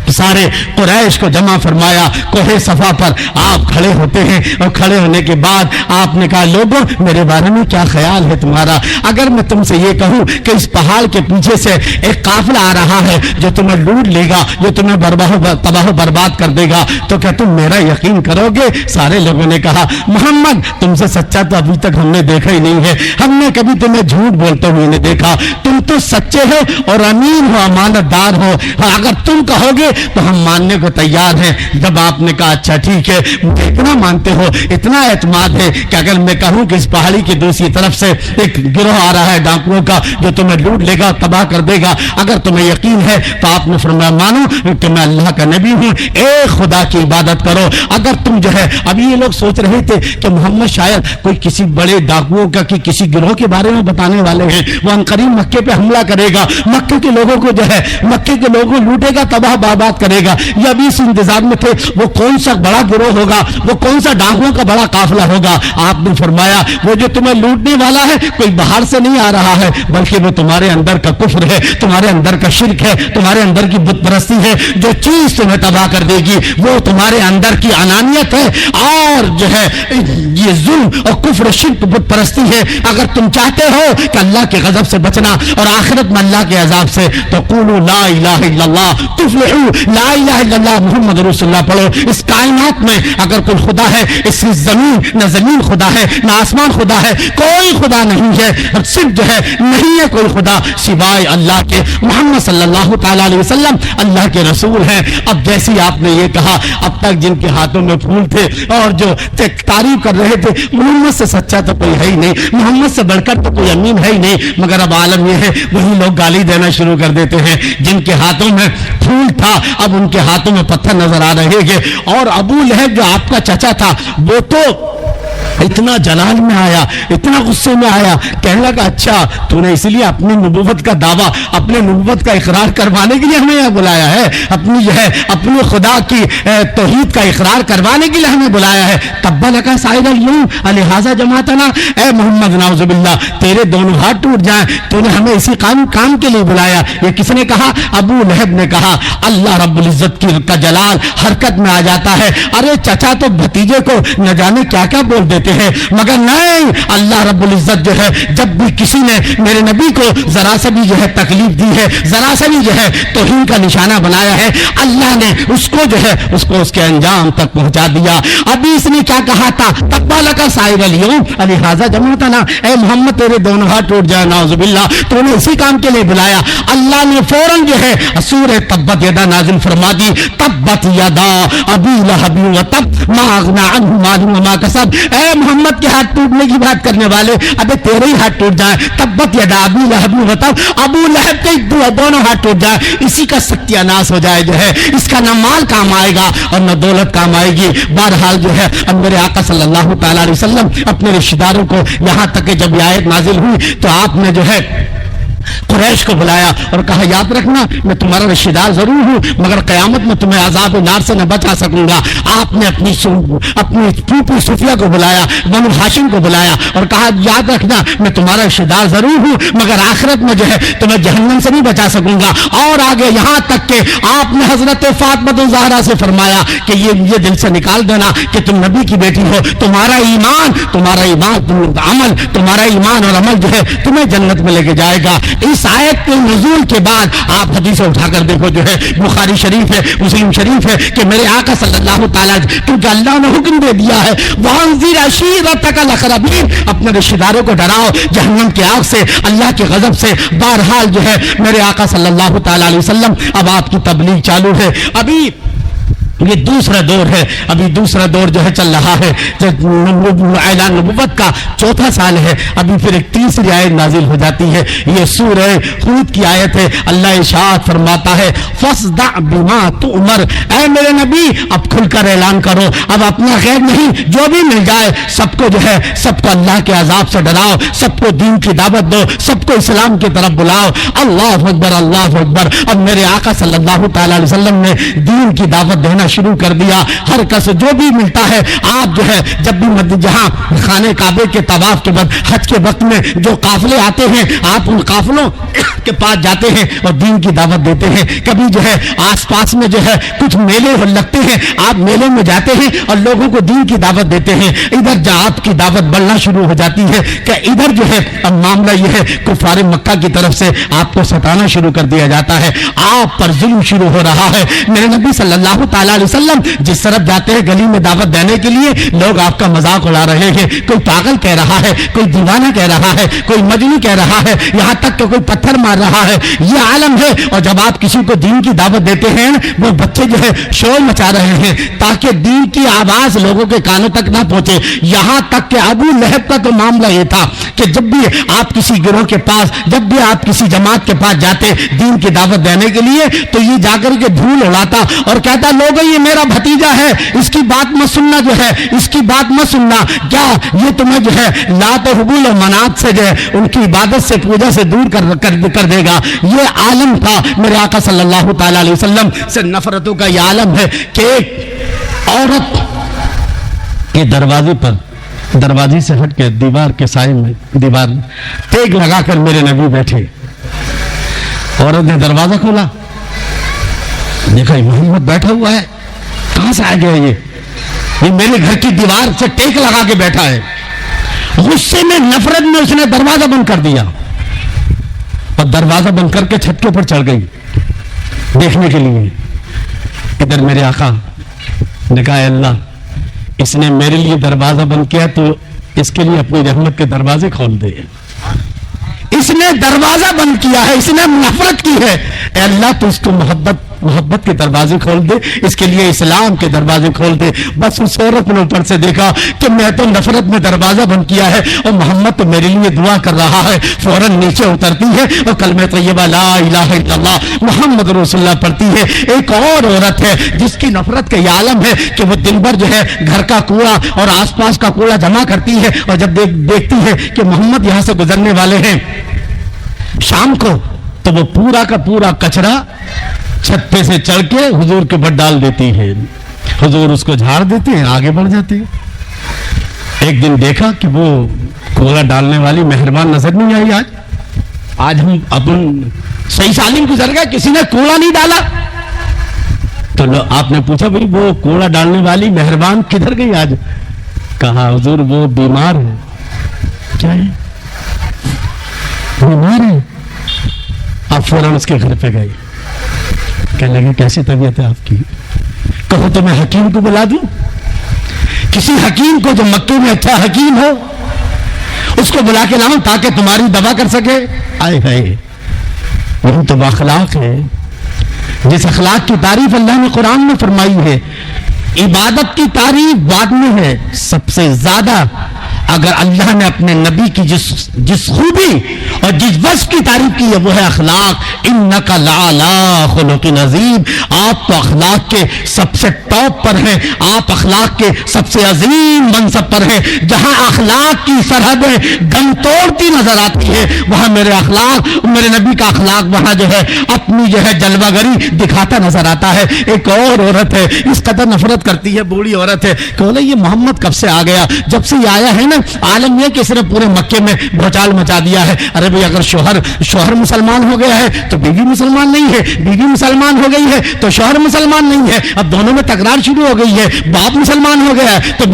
سارے قریش کو جمع فرمایا. کوہ صفا پر آپ کھڑے ہوتے ہیں اور کھڑے ہونے کے بعد آپ نے کہا لوگوں میرے بارے میں کیا خیال ہے تمہارا؟ اگر میں تم سے یہ کہوں کہ اس پہاڑ کے پیچھے سے ایک قافلہ آ رہا ہے جو تمہیں لوٹ لے گا، جو تمہیں تباہ و برباد کر دے گا، تو کیا تم میرا یقین کرو گے؟ سارے لوگوں نے کہا محمد تم سے سچا تو ابھی تک ہم نے دیکھا ہی نہیں ہے، ہم نے کبھی تمہیں جھوٹ بولتے ہوئے نہیں دیکھا. تم تو سچے ہو اور امین ہو، امانت دار ہو. اگر تم کہو گے تو ہم ماننے کو تیار ہیں۔ جب آپ نے کہا اچھا ٹھیک ہے، مجھے اتنا مانتے ہو، اتنا اعتماد ہے کہ اگر میں کہوں کہ اس پہاڑی کی دوسری طرف سے ایک گروہ آ رہا ہے ڈاکوؤں کا جو تمہیں لوٹ لے گا، تباہ کر دے گا، اگر تمہیں یقین ہے تو آپ نے فرمایا مانو کہ میں اللہ کا نبی ہوں، ایک خدا کی عبادت کرو۔ اگر تم جو ہے ابھی یہ لوگ سوچ رہے تھے کہ محمد شاید کوئی کسی بڑے ڈاکوؤں کا کسی گروہ کے بارے میں بتانے والے ہیں، وہ عنقریب مکے پہ حملہ کرے گا، مکے کے لوگوں کو جو ہے مکے کے لوگوں لوٹے گا، تباہ برباد کرے گا، یہ ابھی اس انتظار میں تھے وہ کون سا بڑا گروہ ہوگا، وہ کون سا ڈاکوؤں کا بڑا قافلہ ہوگا۔ آپ نے فرمایا وہ جو تمہیں لوٹنے والا ہے کوئی باہر سے نہیں آ رہا ہے، بلکہ وہ تمہارے اندر کا کفر ہے، تمہارے اندر کا شرک ہے، تمہارے اندر کی بت پرستی ہے، جو چیز تمہیں تباہ کر دے گی وہ تمہارے اندر کی انانیت ہے اور جو ہے یہ ظلم اور کفر شرک بت پرستی ہے۔ اگر تم چاہتے ہو کہ اللہ کے غضب سے بچنا اور آخرت میں اللہ کے عذاب سے تو قولوا لا الہ الا اللہ تفلحوا، لا الہ الا اللہ محمد رسول اللہ پڑھو۔ اس کائنات میں اگر کوئی خدا ہے، اس زمین نہ زمین خدا ہے نہ آسمان خدا ہے، کوئی خدا نہیں ہے، صرف جو ہے نہیں ہے کوئی خدا سوائے اللہ کے، محمد صلی اللہ تعالی علیہ وسلم اللہ کے رسول ہیں۔ اب جیسی آپ نے یہ کہا، اب تک جن کے ہاتھوں میں پھول تھے اور جو تعریف کر رہے تھے محمد سے سچا تو کوئی ہے ہی نہیں، محمد سے بڑھ کر تو کوئی امین ہے ہی نہیں، مگر اب عالم یہ ہے وہی لوگ گالی دینا شروع کر دیتے ہیں۔ جن کے ہاتھوں میں پھول تھا اب ان کے ہاتھوں میں پتھر نظر آ رہے ہیں۔ اور ابو لہب جو آپ کا چچا تھا وہ تو اتنا جلال میں آیا، اتنا غصے میں آیا، کہنے لگا اچھا تو نے اس لیے اپنی نبوت کا دعویٰ، اپنے نبوت کا اقرار کروانے کے لیے ہمیں یہاں بلایا ہے، اپنی جو ہے اپنے خدا کی توحید کا اقرار کروانے کے لیے ہمیں بلایا ہے۔ تبا لکا سائر اليوم لہذا جماعتنا، اے محمد نعوذ باللہ تیرے دونوں ہاتھ ٹوٹ جائیں، تو نے ہمیں اسی کام کے لیے بلایا۔ یہ کس نے کہا؟ ابو لہب نے کہا۔ اللہ رب العزت کا جلال حرکت میں آ جاتا ہے، ارے چچا تو بھتیجے کو نہ جانے کیا کیا بول دیتے ہیں، مگر نہیں، اللہ رب العزت جو ہے جب بھی کسی نے میرے نبی کو ذرا سے بھی جو ہے تکلیف دی ہے، ذرا سے بھی جو ہے توہین کا نشانہ بنایا ہے، اللہ نے اس کو جو ہے اس کو اس کے انجام تک پہنچا دیا۔ ابھی اس نے کیا کہا تھا؟ تبا لکا سائر اليوم لہذا جمعتنا، اے محمد تیرے دونوں ہاتھ ٹوٹ جائے نعوذ باللہ، تو نے اسی کام کے لیے بلایا۔ اللہ نے فوراً جو ہے سورہ تبت یدا نازل فرما دی، تبت یدا ابی لہب وتب ما اغنی عنہ مالہ وما کسب، اے محمد کے ہاتھ ٹوٹنے کی بات کرنے والے، ابے تیرے ہی ہاتھ ٹوٹ جائیں، تبت یدا ابی لہب وتب، ابو لہب کے دونوں ہاتھ ٹوٹ جائیں، اسی کا ستیاناش ہو جائے، جو ہے اس کا نہ مال کام آئے گا اور نہ دولت کام آئے گی۔ بہرحال جو ہے اب میرے آقا صلی اللہ تعالی علیہ وسلم اپنے رشتہ داروں کو، یہاں تک کہ جب یہ آیت نازل ہوئی تو آپ نے جو ہے قریش کو بلایا اور کہا یاد رکھنا میں تمہارا رشتہ دار ضرور ہوں مگر قیامت میں تمہیں عذاب نار سے نہ بچا سکوں گا۔ آپ نے اپنی پھوپھی صفیہ کو بلایا، بنو ہاشم کو بلایا اور کہا یاد رکھنا میں تمہارا رشتہ دار ضرور ہوں مگر آخرت میں جو ہے تمہیں جہنم سے نہیں بچا سکوں گا۔ اور آگے یہاں تک کہ آپ نے حضرت فاطمہ الزہرا سے فرمایا کہ یہ دل سے نکال دینا کہ تم نبی کی بیٹی ہو، تمہارا ایمان عمل، تمہارا ایمان اور عمل جو ہے تمہیں جنت میں لے کے جائے گا۔ اس آیت کے نزول کے بعد آپ حدیث اٹھا کر دیکھو، جو ہے بخاری شریف ہے، مسلم شریف ہے کہ میرے آقا صلی اللہ تعالیٰ، کیونکہ اللہ نے حکم دے دیا ہے وَأَنذِرْ عَشِيرَتَكَ الْأَقْرَبِينَ، اپنے رشتہ داروں کو ڈراؤ جہنم کی آگ سے، اللہ کے غضب سے۔ بہرحال جو ہے میرے آقا صلی اللہ تعالیٰ علیہ وسلم اب آپ کی تبلیغ چالو ہے۔ ابھی یہ دوسرا دور ہے، ابھی دوسرا دور جو ہے چل رہا ہے، اعلان نبوت کا چوتھا سال ہے۔ ابھی پھر ایک تیسری آیت نازل ہو جاتی ہے، یہ سورہ ہود کی آیت ہے۔ اللہ ارشاد فرماتا ہے فَاصْدَعْ بِمَا تُؤْمَرْ، اے میرے نبی اب کھل کر اعلان کرو، اب اپنا غیر نہیں، جو بھی مل جائے سب کو جو ہے سب کو اللہ کے عذاب سے ڈراؤ، سب کو دین کی دعوت دو، سب کو اسلام کی طرف بلاؤ۔ اللہ اکبر، اللہ اکبر۔ اب میرے آقا صلی اللہ تعالی علیہ وسلم نے دین کی دعوت دینا شروع کر دیا۔ ہر کس جو بھی ملتا ہے، آپ جو ہے جب بھی جہاں خانہ کعبے کے طواف کے بعد حج کے وقت میں جو قافلے آتے ہیں آپ ان قافلوں کے پاس جاتے ہیں اور دین کی دعوت دیتے ہیں۔ کبھی جو ہے آس پاس میں جو ہے کچھ میلے لگتے ہیں، آپ میلے میں جاتے ہیں اور لوگوں کو دین کی دعوت دیتے ہیں۔ ادھر جہاں آپ کی دعوت بڑھنا شروع ہو جاتی ہے کہ ادھر جو ہے اب معاملہ یہ ہے کفار مکہ کی طرف سے آپ کو ستانا شروع کر دیا جاتا ہے، آپ پر ظلم شروع ہو رہا ہے۔ میرے نبی صلی اللہ تعالیٰ علیہ وسلم جس طرف جاتے ہیں گلی میں دعوت دینے کے لیے لوگ آپ کا مذاق اڑا رہے ہیں، کوئی پاگل کہہ رہا ہے، کوئی دیوانہ کہہ رہا ہے، کوئی مجنون کہہ رہا ہے، یہاں تک کہ کوئی پتھر مار رہا ہے، یہ عالم ہے۔ اور جب آپ کسی کو دین کی دعوت دیتے ہیں وہ بچے جو ہے شور مچا رہے ہیں تاکہ دین کی آواز لوگوں کے کانوں تک نہ پہنچے، یہاں تک کہ ابو لہب کا تو معاملہ یہ تھا کہ جب بھی آپ کسی گروہ کے پاس، جب بھی آپ کسی جماعت کے پاس جاتے دین کی دعوت دینے کے لیے تو یہ جا کر کے دھول اڑاتا اور کہتا لوگوں یہ میرا بھتیجا ہے، اس کی بات مت سننا، جو ہے اس کی بات مت سننا، کیا یہ تمہیں جو ہے لات و حبول و منات سے جو ہے ان کی عبادت سے پوجا سے دور کر دے گا۔ یہ عالم تھا میرے آقا صلی اللہ تعالی علیہ وسلم سے نفرتوں کا یہ عالم ہے کہ ایک عورت کے دروازے پر، دروازے سے ہٹ کے دیوار کے سائے میں، دیوار تیگ لگا کر میرے نبی بیٹھے، عورت نے دروازہ کھولا، دیکھا محمد بیٹھا ہوا ہے، کہاں سے آ گیا یہ میرے گھر کی دیوار سے ٹیک لگا کے بیٹھا ہے۔ غصے میں نفرت میں اس نے دروازہ بند کر دیا اور دروازہ بند کر کے چھت کے اوپر چڑھ گئی دیکھنے کے لیے۔ ادھر میرے آقا نے کہا اے اللہ اس نے میرے لیے دروازہ بند کیا تو اس کے لیے اپنی رحمت کے دروازے کھول دے، اس نے دروازہ بند کیا ہے، اس نے نفرت کی ہے، اے اللہ تو اس کو محبت کے دروازے کھول دے، اس کے لیے اسلام کے دروازے کھول دے۔ بس اس عورت نے اوپر سے دیکھا کہ میں تو نفرت میں دروازہ بند کیا ہے اور محمد تو میرے لیے دعا کر رہا ہے، فوراً نیچے اترتی ہے اور کلمہ طیبہ لا الہ الا اللہ محمد رسول اللہ پڑھتی ہے۔ ایک اور عورت ہے جس کی نفرت کا یہ عالم ہے کہ وہ دن بھر جو ہے گھر کا کوڑا اور آس پاس کا کوڑا جمع کرتی ہے اور جب دیکھتی ہے کہ محمد یہاں سے گزرنے والے ہیں شام کو تو وہ پورا کا پورا کچرا چھت پہ سے چڑھ کے حضور کے اوپر ڈال دیتی ہے، حضور اس کو جھاڑ دیتے ہیں، آگے بڑھ جاتے ہیں۔ ایک دن دیکھا کہ وہ کوڑا ڈالنے والی مہربان نظر نہیں آئی، آج ہم اپن صحیح سالم گزر گئے، کسی نے کوڑا نہیں ڈالا، تو آپ نے پوچھا بھائی وہ کوڑا ڈالنے والی مہربان کدھر گئی آج؟ کہا حضور وہ بیمار ہے۔ کیا ہے؟ بیمار ہے۔ آپ فوراً اس کے گھر پہ گئے، کہنے لگے کیسی طبیعت ہے آپ کی؟ کہو تو میں حکیم کو بلا دوں، کسی حکیم کو جو مکے میں اچھا حکیم ہو اس کو بلا کے لاؤں تاکہ تمہاری دوا کر سکے۔ آئے ہائے، وہ تو باخلاق ہے، جس اخلاق کی تعریف اللہ نے قرآن میں فرمائی ہے۔ عبادت کی تعریف بعد میں ہے، سب سے زیادہ اگر اللہ نے اپنے نبی کی جس خوبی اور جس وصف کی تعریف کی ہے وہ ہے اخلاق۔ انک لعلی خلق عظیم، آپ تو اخلاق کے سب سے ٹاپ پر ہیں، آپ اخلاق کے سب سے عظیم منصب پر ہیں۔ جہاں اخلاق کی سرحدیں دم توڑتی نظر آتی ہے وہاں میرے اخلاق، میرے نبی کا اخلاق وہاں جو ہے اپنی جو ہے جلوہ گری دکھاتا نظر آتا ہے۔ ایک اور عورت ہے اس قدر نفرت کرتی ہے، بوڑھی عورت ہے کہ بولے یہ محمد کب سے آ گیا؟ جب سے یہ آیا ہے نا عالم یہ کہ اس نے پورے مکے میں بھوچال مچا دیا ہے۔ ارے بھئی اگر شوہر مسلمان ہو گیا ہے تو بیوی مسلمان نہیں ہے، بیوی مسلمان ہو گئی ہے تو شوہر مسلمان نہیں ہے، اب دونوں میں تکرار شروع ہو گئی ہے۔ باپ مسلمان ہو گیا ہے تو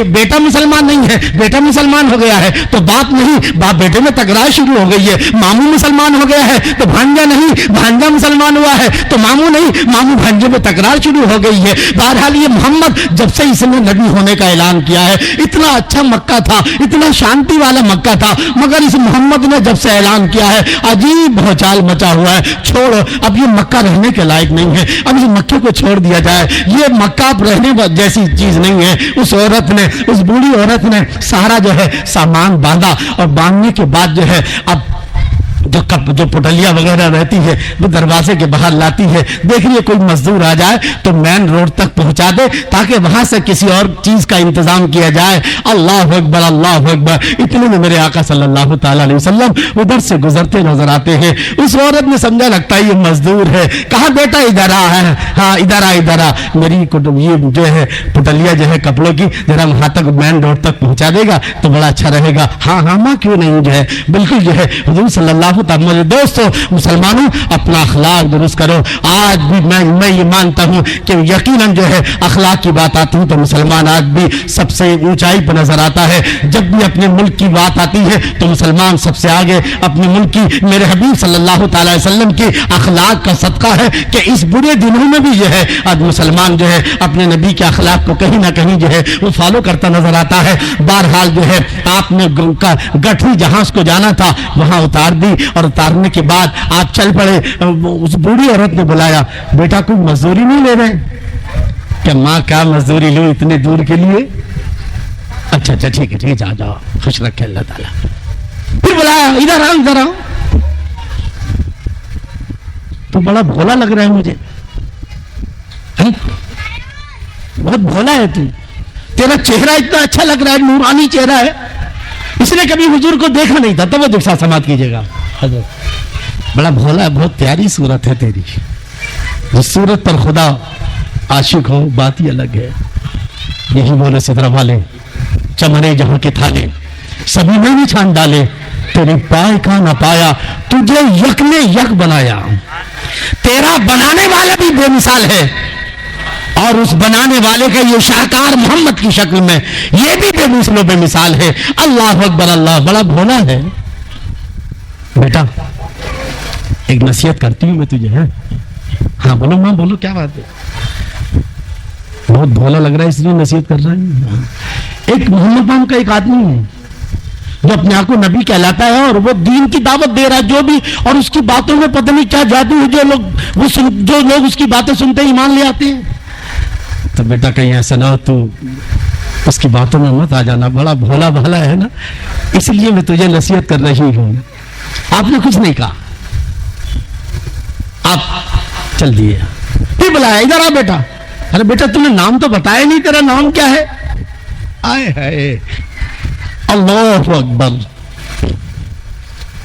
بیٹا مسلمان نہیں ہے، بیٹا مسلمان ہو گیا ہے تو باپ نہیں، باپ بیٹے میں تکرار شروع ہو گئی ہے۔ ماموں مسلمان ہو گیا ہے تو بھانجا نہیں، بھانجا مسلمان ہوا ہے تو ماموں نہیں، ماموں بھانجے میں تکرار شروع ہو گئی ہے۔ بہرحال یہ محمد جب سے اس نے نبی ہونے کا اعلان کیا ہے، اتنا اچھا مکہ تھا، اتنا شانتی والا مکہ تھا، مگر اس محمد نے جب سے اعلان کیا ہے عجیب بھوچال مچا ہوا ہے۔ چھوڑو، اب یہ مکہ رہنے کے لائق نہیں ہے، اب اس مکے کو چھوڑ دیا جائے، یہ مکہ اب رہنے جیسی چیز نہیں ہے۔ اس عورت نے، اس بوڑھی عورت نے سارا جو ہے سامان باندھا اور باندھنے کے بعد جو ہے اب جو پٹلیاں وغیرہ رہتی ہے وہ دروازے کے باہر لاتی ہے، دیکھ رہی ہے کوئی مزدور آ جائے تو مین روڈ تک پہنچا دے تاکہ وہاں سے کسی اور چیز کا انتظام کیا جائے۔ اللہ اکبر، اللہ اکبر۔ اتنے میں میرے آقا صلی اللہ تعالی علیہ وسلم ادھر سے گزرتے نظر آتے ہیں۔ اس عورت نے سمجھا لگتا ہے یہ مزدور ہے، کہا بیٹا ادھر آ، ہاں ادھر آ، ادھر آ، میری یہ جو ہے پٹلیاں جو ہے کپڑوں کی ذرا وہاں تک مین روڈ تک پہنچا دے گا تو بڑا اچھا رہے گا۔ ہاں ہاں ماں کیوں نہیں، جو ہے بالکل جو ہے حضور صلی اللہ اختلاف ہوتا ہے. میرے دوستو مسلمانوں اپنا اخلاق درست کرو. آج بھی میں یہ مانتا ہوں کہ یقیناً جو ہے اخلاق کی بات آتی ہے تو مسلمان آج بھی سب سے اونچائی پر نظر آتا ہے. جب بھی اپنے ملک کی بات آتی ہے تو مسلمان سب سے آگے اپنے ملک کی. میرے حبیب صلی اللہ تعالی وسلم کی اخلاق کا صدقہ ہے کہ اس برے دنوں میں بھی جو ہے آج مسلمان جو ہے اپنے نبی کے اخلاق کو کہیں نہ کہیں جو ہے وہ فالو کرتا نظر آتا ہے. بہرحال جو ہے آپ نے گٹھی جہاز کو جانا تھا وہاں اتار دی اور اتارنے کے بعد آپ چل پڑے. اس بوڑھی عورت نے بلایا, بیٹا کوئی مزدوری نہیں لے رہے؟ کہ ماں کیا مزدوری لوں اتنے دور کے لیے؟ اچھا ٹھیک ہے جاؤ جاؤ خوش رکھے اللہ تعالیٰ. پھر بلایا ادھر آؤ. تو بڑا بھولا لگ رہا ہے مجھے, بہت بھولا ہے تو, تیرا چہرہ اتنا اچھا لگ رہا ہے, نورانی چہرہ ہے. اس نے کبھی حضور کو دیکھا نہیں تھا. توجہ ساتھ سماعت کیجیے گا. بڑا بھولا ہے, بہت پیاری صورت ہے تیری. اس صورت پر خدا عاشق ہو بات ہی الگ ہے. یہی بولے سترہ والے چمڑے جہاں کے تھالے سبھی میں بھی چھان ڈالے, تیرے پائے کا نہ پایا تجھے یک نے یک بنایا. تیرا بنانے والا بھی بے مثال ہے اور اس بنانے والے کا یہ شاہکار محمد کی شکل میں یہ بھی بے مثل و بے مثال ہے. اللہ اکبر اللہ. بڑا بھولا ہے. بیٹا ایک نصیحت کرتی ہوں میں تجھے. ہاں بولو ماں بولو, کیا بات ہے؟ بہت بھولا لگ رہا ہے اس لیے نصیحت کر رہا ہے. ایک محمد نام کا ایک آدمی ہے جو اپنے آپ کو نبی کہلاتا ہے اور وہ دین کی دعوت دے رہا ہے جو بھی, اور اس کی باتوں میں پتہ نہیں کیا جادو ہے جو لوگ اس کی باتیں سنتے ہی ایمان لے آتے ہیں. تو بیٹا کہیں ایسا نہ ہو تو اس کی باتوں میں مت آ جانا. بڑا بھولا بھالا ہے نا, اس لیے میں تجھے نصیحت کر رہی ہوں. آپ نے کچھ نہیں کہا, آپ چل دیے. پھر بلایا ادھر آ بیٹا. ارے بیٹا تم نے نام تو بتایا نہیں, تیرا نام کیا ہے؟ آئے ہے اللہ اکبر.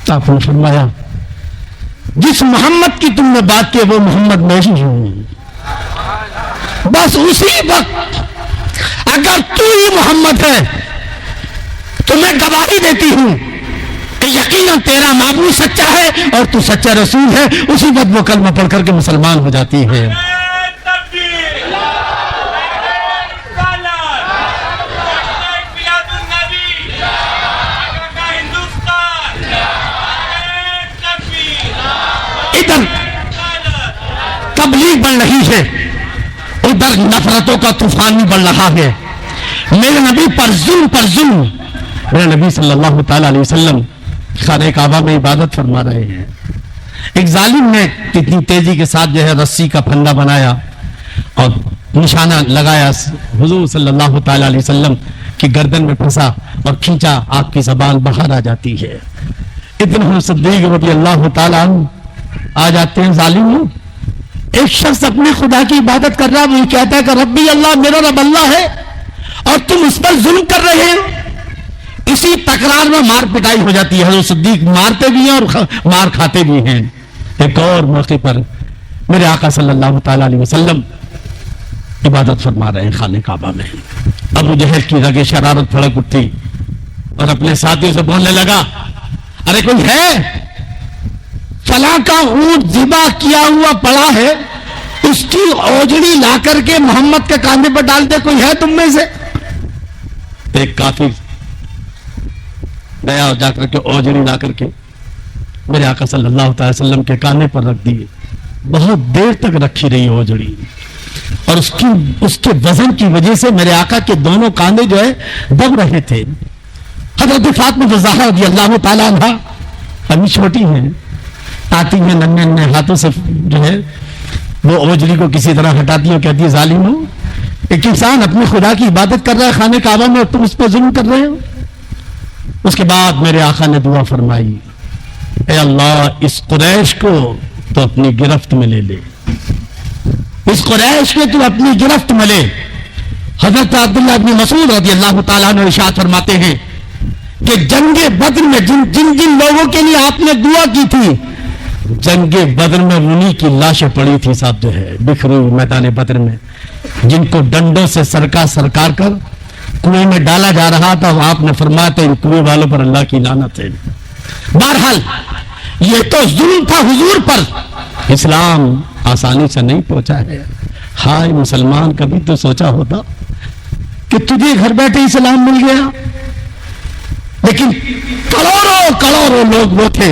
آپ نے فرمایا جس محمد کی تم نے بات کی وہ محمد میں ہی ہوں. بس اسی وقت اگر تو ہی محمد ہے تو میں گواہی دیتی ہوں کہ یقیناً تیرا معبود سچا ہے اور تو سچا رسول ہے. اسی وقت وہ کلمہ پڑھ کر کے مسلمان ہو جاتی ہے. ادھر تبلیغ بڑھ رہی ہے, ادھر نفرتوں کا طوفان بھی بڑھ رہا ہے. میرے نبی پر ظلم. میرے نبی صلی اللہ تعالی علیہ وسلم خانہ کعبہ میں عبادت فرما رہے ہیں. ایک ظالم نے اتنی تیزی کے ساتھ جو ہے رسی کا پھندا بنایا اور نشانہ لگایا حضور صلی اللہ تعالی علیہ وسلم کی گردن میں پھنسا اور کھینچا. آپ کی زبان باہر آ جاتی ہے. ابن صدیق رضی اللہ تعالی عنہ آ جاتے ہیں. ظالم ایک شخص اپنے خدا کی عبادت کر رہا ہے, وہ کہتا ہے کہ ربی اللہ, میرا رب اللہ ہے اور تم اس پر ظلم کر رہے ہیں. اسی تکرار میں مار پٹائی ہو جاتی ہے. حضرت صدیق مارتے بھی ہیں اور مار کھاتے بھی ہیں. ایک اور موقع پر میرے آقا صلی اللہ تعالی علیہ وسلم عبادت فرما رہے ہیں خانہ کعبہ میں. ابو جہل کی رگیں شرارت پھڑک اٹھی اور اپنے ساتھیوں سے بولنے لگا, ارے کوئی ہے فلاں کا اونٹ ذبح کیا ہوا پڑا ہے, اس کی اوجڑی لا کر کے محمد کے کاندھے پر ڈال دے, کوئی ہے تم میں سے؟ ایک کافر گیا اور جا کر کے اوجڑی لا کر کے میرے آقا صلی اللہ تعالی وسلم کے کاندھے پر رکھ دی. بہت دیر تک رکھی رہی اوجڑی اور اس کے وزن کی وجہ سے میرے آقا کے دونوں کاندھے جو ہے دب رہے تھے. حضرت فاطمہ الزہرا رضی اللہ تعالی عنہا ابھی چھوٹی ہیں, آتی ہیں ننھے ہاتھوں سے جو ہے وہ اوجڑی کو کسی طرح ہٹاتی ہے اور کہتی ہے ظالم ہو, ایک انسان اپنے خدا کی عبادت کر رہا ہے خانہ کعبہ میں اور تم اس پر ظلم کر رہے ہو. اس کے بعد میرے آقا نے دعا فرمائی, اے اللہ اس قریش کو تو اپنی گرفت میں لے لے, اس قریش کو تو اپنی گرفت میں لے. حضرت عبداللہ بن مسعود رضی اللہ تعالیٰ عنہ ارشاد فرماتے ہیں کہ جنگ بدر میں جن لوگوں کے لیے آپ نے دعا کی تھی, جنگ بدر میں انہی کی لاشیں پڑی تھی صاحب جو ہے بکھری میدان بدر میں, جن کو ڈنڈوں سے سرکار کر کنویں میں ڈالا جا رہا تھا. آپ نے فرمایا تھا ان کنویں والوں پر اللہ کی لعنت ہے. بہرحال یہ تو ظلم تھا حضور پر، اسلام آسانی سے نہیں پہنچا ہے۔ ہائے مسلمان، کبھی تو سوچا ہوتا کہ تجھے گھر بیٹھے اسلام مل گیا، لیکن کروڑوں لوگ وہ تھے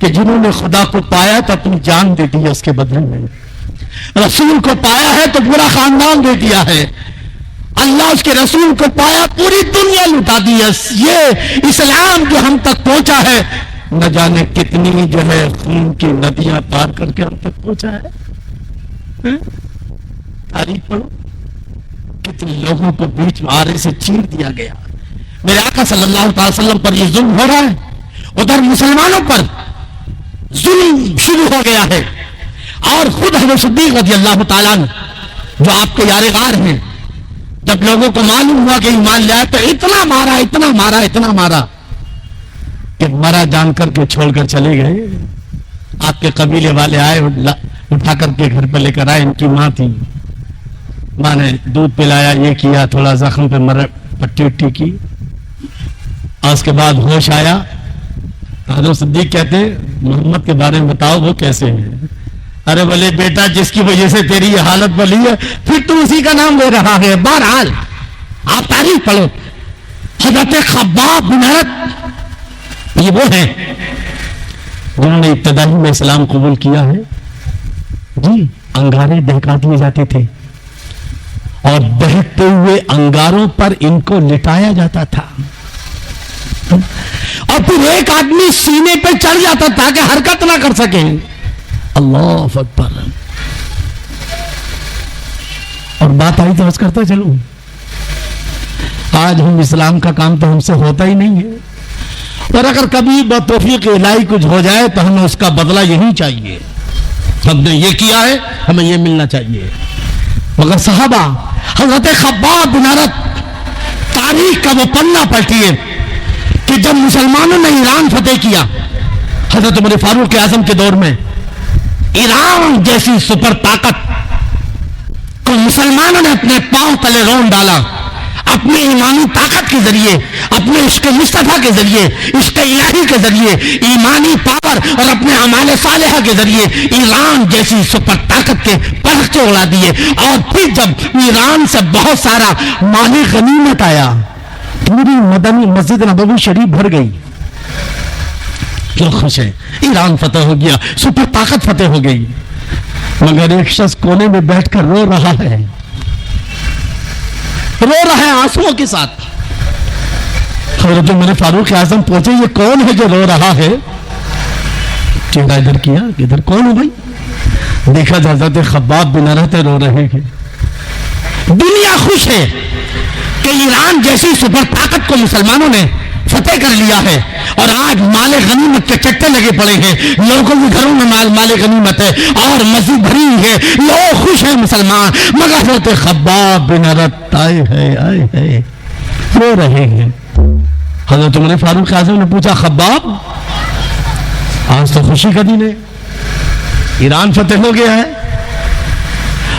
کہ جنہوں نے خدا کو پایا تو اپنی جان دے دی اس کے بدلے میں، رسول کو پایا ہے تو پورا خاندان دے دیا ہے، اللہ اس کے رسول کو پایا پوری دنیا لٹا دی ہے۔ یہ اسلام جو ہم تک پہنچا ہے، نہ جانے کتنی جو ہے خون کی ندیاں پار کر کے ہم تک پہنچا ہے۔ تاریخ پڑھو، کتنے لوگوں کو بیچ میں آرے سے چیر دیا گیا۔ میرے آقا صلی اللہ علیہ وسلم پر یہ ظلم ہو رہا ہے، ادھر مسلمانوں پر ظلم شروع ہو گیا ہے، اور خود حضرت صدیق رضی اللہ تعالیٰ عنہ جو آپ کے یار غار ہیں، جب لوگوں کو معلوم ہوا کہ ایمان لے آئے تو اتنا مارا کہ مرا جان کر کے چھوڑ کر چلے گئے۔ آپ کے قبیلے والے آئے، اٹھا کر کے گھر پہ لے کر آئے، ان کی ماں تھی، ماں نے دودھ پلایا، یہ کیا، تھوڑا زخم پہ پٹی اٹی کی، اور اس کے بعد ہوش آیا۔ حضرت صدیق کہتے محمد کے بارے میں بتاؤ وہ کیسے ہیں؟ ارے بولے بیٹا جس کی وجہ سے تیری یہ حالت بنی ہے پھر تو اسی کا نام لے رہا ہے۔ بہرحال آپ تاریخ پڑھو، حضرت خباب بن ارت یہ وہ ہیں جنہوں نے ابتدائی میں اسلام قبول کیا ہے۔ جی انگارے دہکا دیے جاتے تھے اور دہتے ہوئے انگاروں پر ان کو لٹایا جاتا تھا، اور پھر ایک آدمی سینے پہ چڑھ جاتا تھا کہ حرکت نہ کر سکے۔ اللہ اکبر۔ اور بات آئی تو بس کرتا چلوں، آج ہم اسلام کا کام تو ہم سے ہوتا ہی نہیں ہے، اور اگر کبھی بتوفیق الہی کچھ ہو جائے تو ہمیں اس کا بدلہ یہی چاہیے، ہم نے یہ کیا ہے ہمیں یہ ملنا چاہیے۔ مگر صحابہ حضرت خباب بن ارت تاریخ کا وہ پنہ پلٹیے کہ جب مسلمانوں نے ایران فتح کیا، حضرت عمر فاروق اعظم کے دور میں ایران جیسی سپر طاقت کو مسلمانوں نے اپنے پاؤں تلے رون ڈالا، اپنی ایمانی طاقت کے ذریعے، اپنے عشق مصطفیٰ کے ذریعے، عشق الہی کے ذریعے، ایمانی پاور اور اپنے اعمال صالحہ کے ذریعے ایران جیسی سپر طاقت کے پرچے اڑا دیے۔ اور پھر جب ایران سے بہت سارا مال غنیمت آیا، پوری مدنی مسجد نبوی شریف بھر گئی، لوگ خوش ہیں، ایران فتح ہو گیا، سپر طاقت فتح ہو گئی۔ مگر ایک شخص کونے میں بیٹھ کر رو رہا ہے آنسوؤں کے ساتھ۔ حضرت عمر فاروق اعظم پوچھے یہ کون ہے جو رو رہا ہے؟ چہرہ ادھر کیا، ادھر کون ہے بھائی؟ دیکھا حضرت خباب بن ارت رو رہے ہیں۔ دنیا خوش ہے کہ ایران جیسی سپر طاقت کو مسلمانوں نے فتح کر لیا ہے، اور آج مال غنیمت کے چٹے لگے پڑے ہیں، لوگوں کے گھروں میں مال غنیمت ہے اور مسجد بھری ہے، لوگ خوش ہیں مسلمان۔ مگر حضرت خباب بن ارت آئے ہے رو رہے ہیں۔ حضرت عمر فاروق اعظم نے پوچھا خباب آج تو خوشی کا دن ہے، ایران فتح ہو گیا ہے،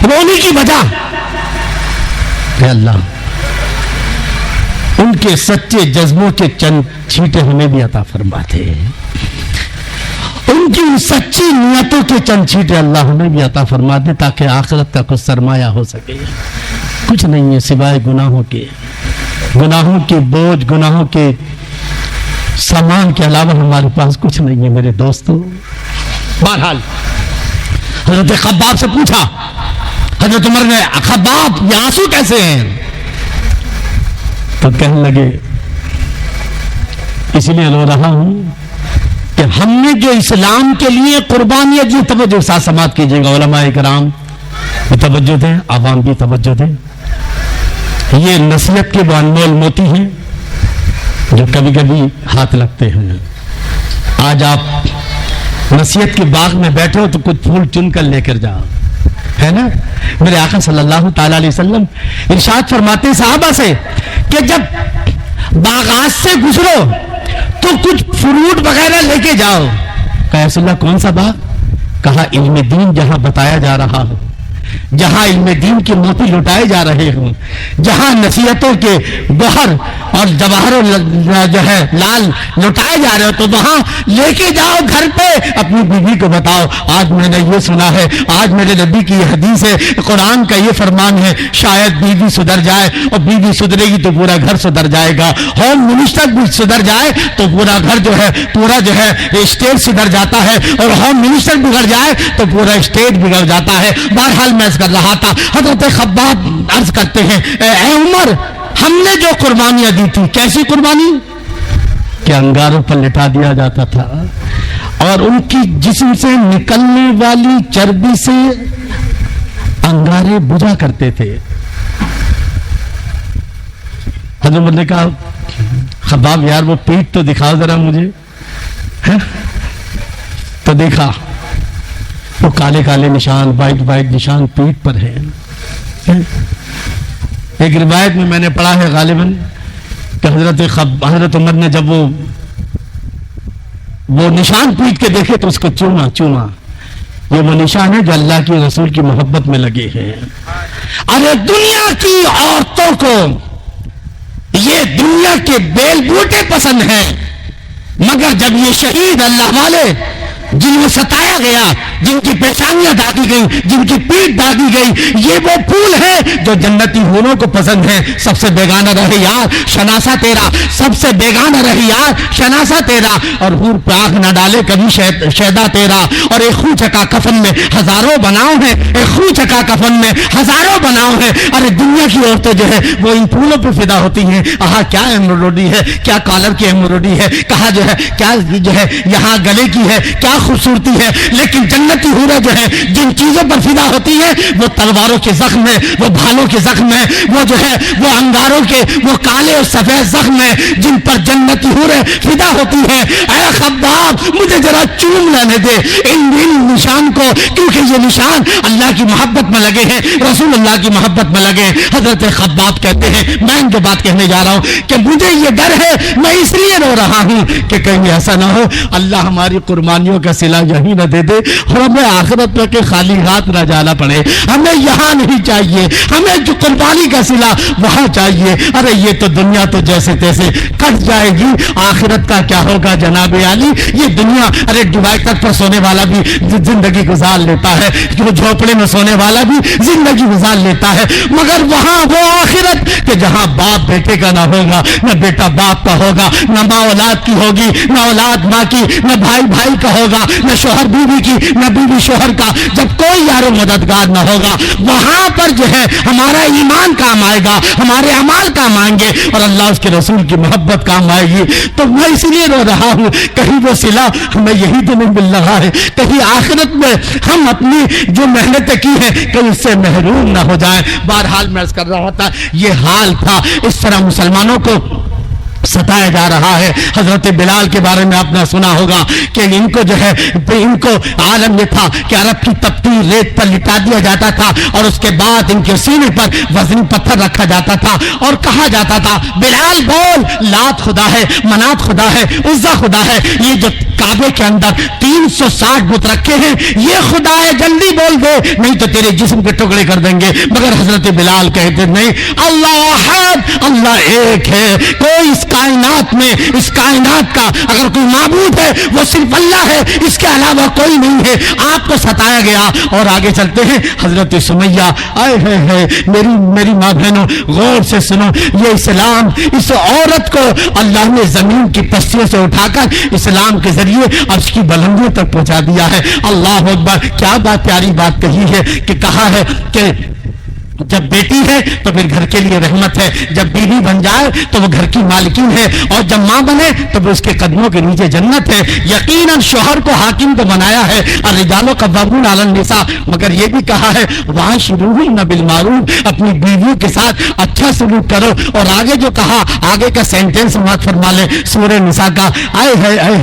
رونے کی وجہ ہے اللہ ان کے سچے جذبوں کے چند چھینٹے ہمیں بھی عطا فرماتے ہیں، ان کی سچی نیتوں کے چند چھینٹے اللہ ہمیں بھی عطا فرما دے تاکہ آخرت کا کچھ سرمایہ ہو سکے۔ کچھ نہیں ہے سوائے گناہوں کے بوجھ، گناہوں کے سامان کے علاوہ ہمارے پاس کچھ نہیں ہے میرے دوستو۔ بہرحال حضرت خباب سے پوچھا، حضرت عمر نے خباب یہ آنسو کیسے ہیں؟ تو کہنے لگے اس لیے رو رہا ہوں کہ ہم نے جو اسلام کے لیے قربانیاں دی، توجہ ساتھ سماعت کیجیے گا، علماء کرام بھی توجہ دیں، عوام بھی توجہ دیں، یہ نصیحت کے وہ انمول موتی ہیں جو کبھی کبھی ہاتھ لگتے ہیں۔ آج آپ نصیحت کے باغ میں بیٹھو تو کچھ پھول چن کر لے کر جاؤ، ہے نا؟ میرے آقا صلی اللہ تعالی علیہ وسلم ارشاد فرماتے صحابہ سے کہ جب باغات سے گزرو تو کچھ فروٹ وغیرہ لے کے جاؤ۔ کہا رسول اللہ کون سا باغ؟ کہا علم دین جہاں بتایا جا رہا ہو، جہاں علم دین کے موتی لٹائے جا رہے ہوں، جہاں نصیحتوں کے بہر اور جواہر جو ہے لال لٹائے جا رہے ہو تو وہاں لے کے جاؤ گھر پہ، اپنی بیوی کو بتاؤ آج میں نے یہ سنا ہے، آج میرے نبی کی یہ حدیث ہے، قرآن کا یہ فرمان ہے، شاید بیوی سدھر جائے، اور بیوی سدھرے گی تو پورا گھر سدھر جائے گا، ہوم منسٹر بھی سدھر جائے تو پورا گھر جو ہے پورا جو ہے اسٹیٹ سدھر جاتا ہے، اور ہوم منسٹر بگڑ جائے تو پورا اسٹیٹ بگڑ جاتا ہے۔ بہرحال میں کر رہا تھا، حضرت خباب عرض کرتے ہیں اے عمر، ہم نے جو قربانیاں دی تھی، کیسی قربانی کہ انگاروں پر لٹا دیا جاتا تھا اور ان کی جسم سے نکلنے والی چربی سے انگارے بجھا کرتے تھے۔ حضرت نے کہا خباب یار وہ پیٹ تو دکھاؤ ذرا مجھے، تو دیکھا وہ کالے کالے نشان، وائٹ وائٹ نشان پیٹ پر ہے۔ ایک روایت میں نے پڑھا ہے غالباً کہ حضرت عمر نے جب وہ نشان پیٹ کے دیکھے تو اس کو چوما۔ یہ وہ نشان ہے جو اللہ کی رسول کی محبت میں لگے ہیں۔ ارے دنیا کی عورتوں کو یہ دنیا کے بیل بوٹے پسند ہیں، مگر جب یہ شہید اللہ والے جنہیں ستایا گیا، جن کی پیشانیاں داغی گئی، جن کی پیٹ داغی گئی، یہ وہ پھول ہیں جو جنتی حوروں کو پسند ہیں۔ سب سے بیگانہ رہے یار شناسا تیرا، سب سے بیگانہ رہے یار شناسا تیرا، اور حور پہ آنکھ نہ ڈالے کبھی شیدا تیرا۔ اور ایک خوں چکا کفن میں ہزاروں بناؤ ہیں، ایک خوں چکا کفن میں ہزاروں بناؤ ہیں۔ ارے دنیا کی عورتیں جو ہے وہ ان پھولوں پہ فدا ہوتی ہیں۔ کہاں کیا ایمبرائڈری ہے، کیا کالر کی ایمبرائڈری ہے، کہاں جو ہے کیا جو ہے یہاں گلے کی ہے، کیا خوبصورتی ہے، لیکن جنتی حوریں جو ہے جن چیزوں پر فدا ہوتی ہے وہ تلواروں کے زخم ہے، وہ بھالوں کے زخم ہے، وہ جو ہے وہ انگاروں کے وہ کالے اور سفید زخم ہے جن پر جنتی حوریں فدا ہوتی ہیں۔ اے خباب مجھے ذرا چوم لینے دے ان نشان کو، کیونکہ یہ نشان اللہ کی محبت میں لگے ہیں، رسول اللہ کی محبت میں لگے ہیں۔ حضرت خباب کہتے ہیں میں جو بات کہنے جا رہا ہوں کہ مجھے یہ ڈر ہے، میں اس لیے رو رہا ہوں کہ کہیں ایسا نہ ہو اللہ ہماری قربانیوں کا صلہ یہی نہ دے دے اور ہمیں آخرت میں کہ خالی ہاتھ نہ جانا پڑے۔ ہمیں یہاں نہیں چاہیے، ہمیں جو قربانی کا صلہ وہاں چاہیے۔ ارے یہ تو دنیا تو جیسے تیسے کٹ جائے گی، آخرت کا کیا ہوگا جناب عالی؟ یہ دنیا ارے ڈیوائڈر پر سونے والا بھی زندگی گزار لیتا ہے، جو جھوپڑے میں سونے والا بھی زندگی گزار لیتا ہے، مگر وہاں وہ آخرت کہ جہاں باپ بیٹے کا نہ ہوگا، نہ بیٹا باپ کا ہوگا، نہ ماں اولاد کی ہوگی، نہ اولاد ماں کی، نہ بھائی بھائی کا ہوگا، نہ شوہر بیوی کی، نہ بیوی شوہر کا، جب کوئی یار و مددگار نہ ہوگا، وہاں پر جو ہے ہمارا ایمان کام آئے گا، ہمارے اعمال کام آئیں گے اور اللہ اس کے رسول کی محبت کام آئے گی۔ تو میں اسی لیے رو رہا ہوں کہیں وہ صلہ ہمیں یہی تو نہیں مل رہا ہے، کہیں آخرت میں ہم اپنی جو محنتیں کی ہیں کہیں اس سے محروم نہ ہو جائیں۔ بہرحال میں عرض کر رہا تھا یہ حال تھا، اس طرح مسلمانوں کو ستایا جا رہا ہے۔ حضرت بلال کے بارے میں آپ نے سنا ہوگا کہ ان کو جو ہے ان کو عالم یہ تھا کہ عرب کی تپتی ریت پر لٹا دیا جاتا تھا اور اس کے بعد ان کے سینے پر وزنی پتھر رکھا جاتا تھا اور کہا جاتا تھا بلال بول لات خدا ہے، منات خدا ہے، عزا خدا ہے، یہ جو کعبے کے اندر 360 بت رکھے ہیں یہ خدا ہے، جلدی بول دے نہیں تو تیرے جسم کے ٹکڑے کر دیں گے۔ مگر حضرت بلال کہتے نہیں، اللہ احد، اللہ ایک ہے، کوئی اس کائنات میں اس کائنات کا اگر کوئی معبود ہے وہ صرف اللہ ہے، اس کے علاوہ کوئی نہیں ہے۔ آپ کو ستایا گیا اور آگے چلتے ہیں حضرت سمیہ، آئے ہے میری ماں بہنوں غور سے سنو، یہ اسلام اس عورت کو اللہ نے زمین کی پستیوں سے اٹھا کر اسلام کے ذریعے عرش کی بلندیوں تک پہنچا دیا ہے۔ اللہ اکبر، کیا بات پیاری بات کہی ہے کہ کہا ہے کہ جب بیٹی ہے تو پھر گھر کے لیے رحمت ہے، جب بیوی بن جائے تو وہ گھر کی مالکین ہے، اور جب ماں بنے تو وہ اس کے قدموں کے نیچے جنت ہے۔ یقیناً شوہر کو حاکم تو بنایا ہے، الرجال قوامون علی النساء، مگر یہ بھی کہا ہے وَعَاشِرُوهُنَّ بِالْمَعْرُوفِ، اپنی بیویوں کے ساتھ اچھا سلوک کرو۔ اور آگے جو کہا، آگے کا سینٹینس سماعت فرما لیں سورہ نساء کا، آئے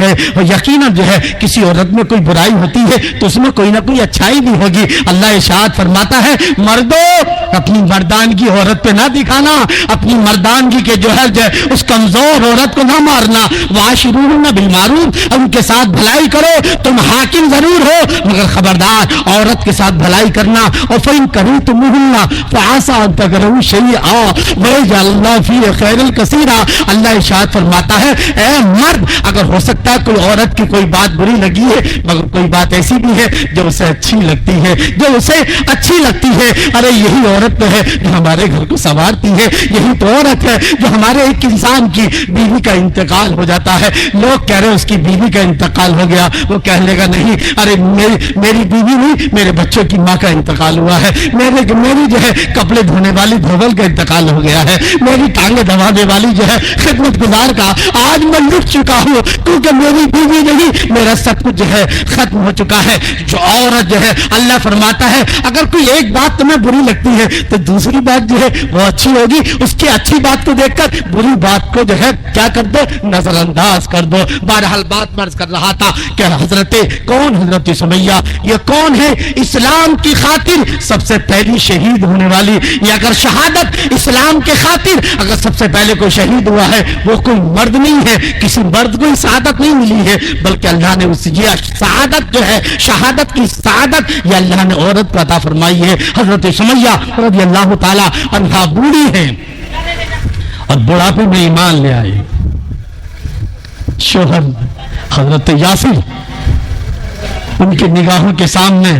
ہے یقیناً جو ہے کسی عورت میں کوئی برائی ہوتی ہے تو اس میں کوئی نہ کوئی اچھائی بھی ہوگی۔ اللہ ارشاد فرماتا ہے مردوں اپنی مردانگی عورت پہ نہ دکھانا، اپنی مردانگی کے جو ہے اس کمزور عورت کو نہ مارنا۔ وعاشروہن بالمعروف، ان کے ساتھ بھلائی کرو، تم حاکم ضرور ہو مگر خبردار عورت کے ساتھ بھلائی کرنا۔ اور فَإِن كَرِهْتُمُوهُنَّ فَعَسَىٰ أَن تَكْرَهُوا شَيْئًا وَيَجْعَلَ اللَّهُ فِيهِ خَيْرًا كَثِيرًا۔ اللہ ارشاد فرماتا ہے اے مرد، اگر ہو سکتا ہے کوئی عورت کی کوئی بات بری لگی ہے مگر کوئی بات ایسی بھی ہے جو اسے اچھی لگتی ہے، جو اسے اچھی لگتی ہے۔ ارے یہی عورت تو ہے جو ہمارے گھر کو سنوارتی ہے، یہی تو عورت ہے جو ہمارے ایک انسان کی بیوی کا انتقال ہو جاتا ہے، لوگ کہہ رہے اس کی بیوی کا انتقال ہو گیا، وہ کہہ لے گا نہیں، ارے میری بیوی نہیں، میرے بچوں کی ماں کا انتقال ہوا ہے، میری جو ہے کپڑے دھونے والی دھوبل کا انتقال ہو گیا ہے، میری ٹانگیں دبانے والی جو ہے خدمت گزار کا آج میں لٹ چکا ہوں، کیونکہ میری بیوی نہیں، میرا سب کچھ جو ہے ختم ہو چکا ہے۔ جو عورت جو ہے اللہ فرماتا ہے اگر کوئی ایک بات تمہیں بری لگتی ہے تو دوسری بات جو ہے وہ اچھی ہوگی، اس کی اچھی بات کو دیکھ کر بری بات کو جو ہے کیا کر دو، نظر انداز کر دو۔ بہرحال بات مرض کر رہا تھا کہ حضرت سمیہ یہ کون ہے؟ اسلام کی خاطر سب سے پہلی شہید ہونے والی، یا اگر شہادت اسلام کے خاطر اگر سب سے پہلے کوئی شہید ہوا ہے وہ کوئی مرد نہیں ہے، کسی مرد کو سعادت نہیں ملی ہے، بلکہ اللہ نے اس یہ سعادت جو ہے شہادت کی سعادت یہ اللہ نے عورت کو عطا فرمائی ہے۔ حضرت سمیہ رضی اللہ تعالی عنہا بوڑھی ہیں اور بڑھاپے میں ایمان لے آئی، شوہر حضرت یاسر ان کی نگاہوں کے سامنے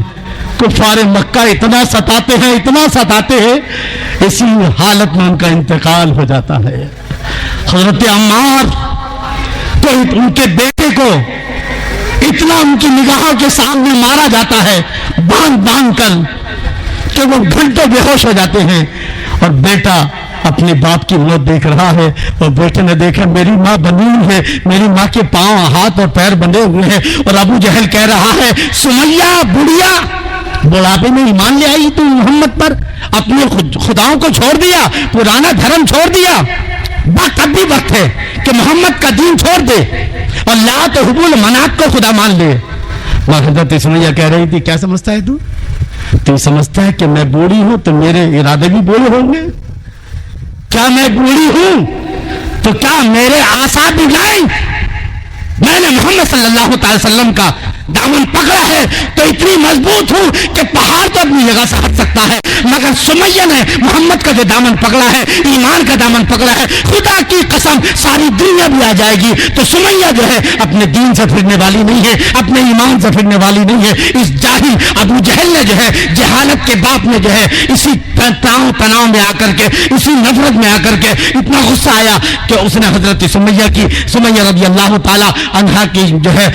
کفار مکہ اتنا ستاتے ہیں، اسی حالت میں ان کا انتقال ہو جاتا ہے۔ حضرت عمار تو ان کے بیٹے کو اتنا ان کی نگاہوں کے سامنے مارا جاتا ہے باندھ کر کہ وہ گھنٹوں بے ہوش ہو جاتے ہیں، اور بیٹا اپنے باپ کی موت دیکھ رہا ہے، اور بیٹے نے دیکھا میری ماں بنی ہوئی ہے، میری ماں کے پاؤں ہاتھ اور پیر بندھے ہوئے ہیں، اور ابو جہل کہہ رہا ہے سمیہ بڑھیا بڑھاپے میں ایمان لے آئی تو محمد پر، اپنے خداؤں کو چھوڑ دیا، پرانا دھرم چھوڑ دیا، وقت اب بھی وقت ہے کہ محمد کا دین چھوڑ دے اور لات و حبول منات کو خدا مان لے۔ حضرت سمیہ کہہ رہی تھی کیا سمجھتا ہے تو سمجھتا ہے کہ میں بوڑھی ہوں تو میرے ارادے بھی بوڑھے ہوں گے؟ کیا میں بوڑھی ہوں تو کیا میرے اعصاب بھی لائیں؟ میں نے محمد صلی اللہ تعالی وسلم کا دامن پکڑا ہے تو اتنی مضبوط ہوں کہ پہاڑ تو اپنی جگہ سے ہٹ سکتا ہے، مگر سمیہ نے محمد کا جو دامن پکڑا ہے، ایمان کا دامن پکڑا ہے، خدا کی قسم ساری دنیا بھی آ جائے گی تو سمیہ جو ہے اپنے دین سے پھرنے والی نہیں ہے، اپنے ایمان سے پھرنے والی نہیں ہے۔ اس جاہل ابو جہل نے جو ہے جہالت کے باپ نے جو ہے اسی تناؤ میں آ کر کے، اسی نفرت میں آ کر کے اتنا غصہ آیا کہ اس نے حضرت سمیہ رضی اللہ تعالی عنہا کی جو ہے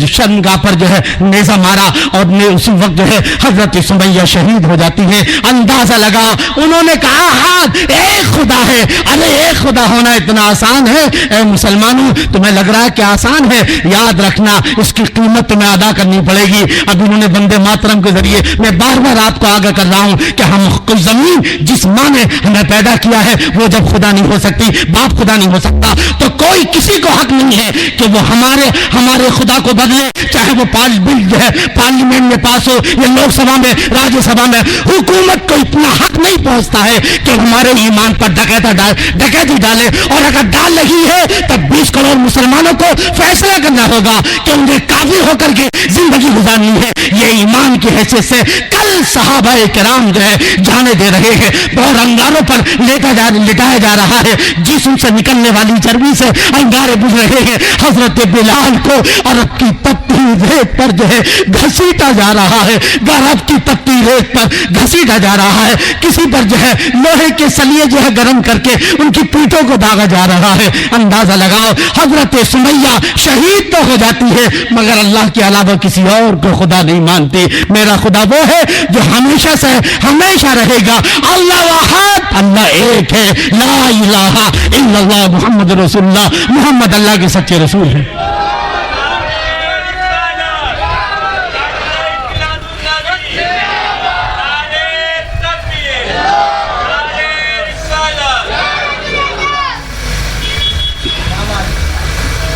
شرمگاہ پر جو ہے نیزہ مارا، اور اسی وقت جو ہے حضرت سمیہ شہید ہو جاتی ہے۔ اندازہ لگا، انہوں نے کہا ہاتھ ایک خدا ہے، ارے ایک خدا ہونا اتنا آسان ہے؟ اے مسلمانوں تمہیں لگ رہا ہے کہ آسان ہے؟ یاد رکھنا اس کی قیمت تمہیں ادا کرنی پڑے گی۔ اب انہوں نے بندے ماترم کے ذریعے میں بار بار آپ کو آگاہ کر رہا ہوں کہ ہم کوئی زمین جس ماں نے ہمیں پیدا کیا ہے وہ جب خدا نہیں ہو سکتی، باپ خدا نہیں ہو سکتا، تو کوئی کسی کو حق نہیں ہے کہ وہ ہمارے خدا کو بدلے، چاہے وہ بل جو ہے پارلیمنٹ میں پاس ہو یا لوک سبھا میں، راجیہ سبھا میں۔ حکومت کو اتنا حق نہیں پہنچتا ہے کہ ہمارے ایمان پر ڈکیتی ڈالے، اور اگر ڈال رہی ہے تب 20 کروڑ مسلمانوں کو فیصلہ کرنا ہوگا کہ انہیں کافر ہو کر کے زندگی گزارنی ہے۔ یہ ایمان کی حیثیت سے کل صحابہ کرام جو ہے جانے دے رہے ہیں، اور انگاروں پر لٹایا جا رہا ہے، جسم سے نکلنے والی چربی سے انگارے بجھ رہے ہیں۔ حضرت بلال کو عرب کی تپتی ریت پر جو ہے گھسیٹا جا رہا ہے، عرب کی تپتی ریت پر گھسیٹا جا رہا ہے، کسی پر جو ہے لوہے کے سلیے جو ہے گرم کر کے ان کی پیٹھوں کو داغا جا رہا ہے۔ اندازہ لگاؤ حضرت سمیہ شہید تو ہو جاتی ہے مگر اللہ کے علاوہ کسی اور کو خدا نہیں مانتی۔ میرا خدا وہ ہے جو ہمیشہ سے ہمیشہ رہے گا، اللہ واحد، اللہ ایک ہے، لا الہ الا اللہ محمد رسول اللہ، محمد اللہ کے سچے رسول ہیں۔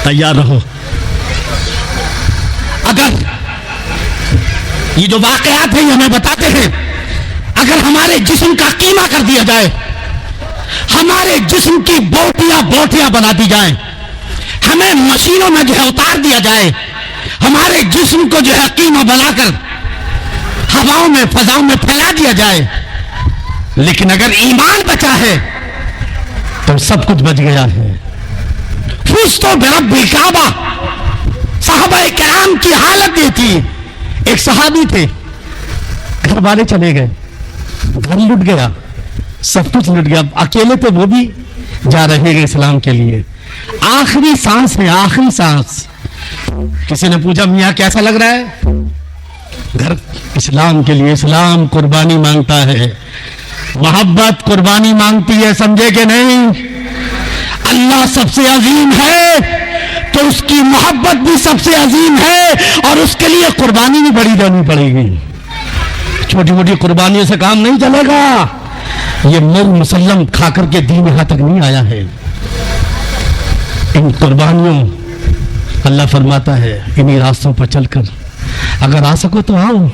تیار رہو۔ اگر یہ جو واقعات ہیں یہ ہمیں بتاتے ہیں اگر ہمارے جسم کا قیمہ کر دیا جائے، ہمارے جسم کی بوٹیاں بوٹیاں بنا دی جائیں، ہمیں مشینوں میں جو ہے اتار دیا جائے، ہمارے جسم کو جو ہے قیمہ بنا کر ہواؤں میں فضاؤں میں پھیلا دیا جائے، لیکن اگر ایمان بچا ہے تو سب کچھ بچ گیا ہے۔ فزتو برب الکعبہ، صحابہ کرام کی حالت یہ تھی۔ ایک صحابی تھے، گھر والے چلے گئے، گھر لٹ گیا، سب کچھ لٹ گیا، اکیلے تھے، وہ بھی جا رہے ہیں اسلام کے لیے، آخری سانس ہے، آخری سانس۔ کسی نے پوچھا میاں کیسا لگ رہا ہے؟ گھر اسلام کے لیے، اسلام قربانی مانگتا ہے، محبت قربانی مانگتی ہے، سمجھے کہ نہیں؟ اللہ سب سے عظیم ہے تو اس کی محبت بھی سب سے عظیم ہے، اور اس کے لیے قربانی بھی بڑی دینی پڑے گی۔ چھوٹی موٹی قربانیوں سے کام نہیں چلے گا۔ یہ مر مسلم کھا کر کے دین یہاں تک نہیں آیا ہے۔ ان قربانیوں، اللہ فرماتا ہے انہی راستوں پر چل کر اگر آ سکو تو آؤ،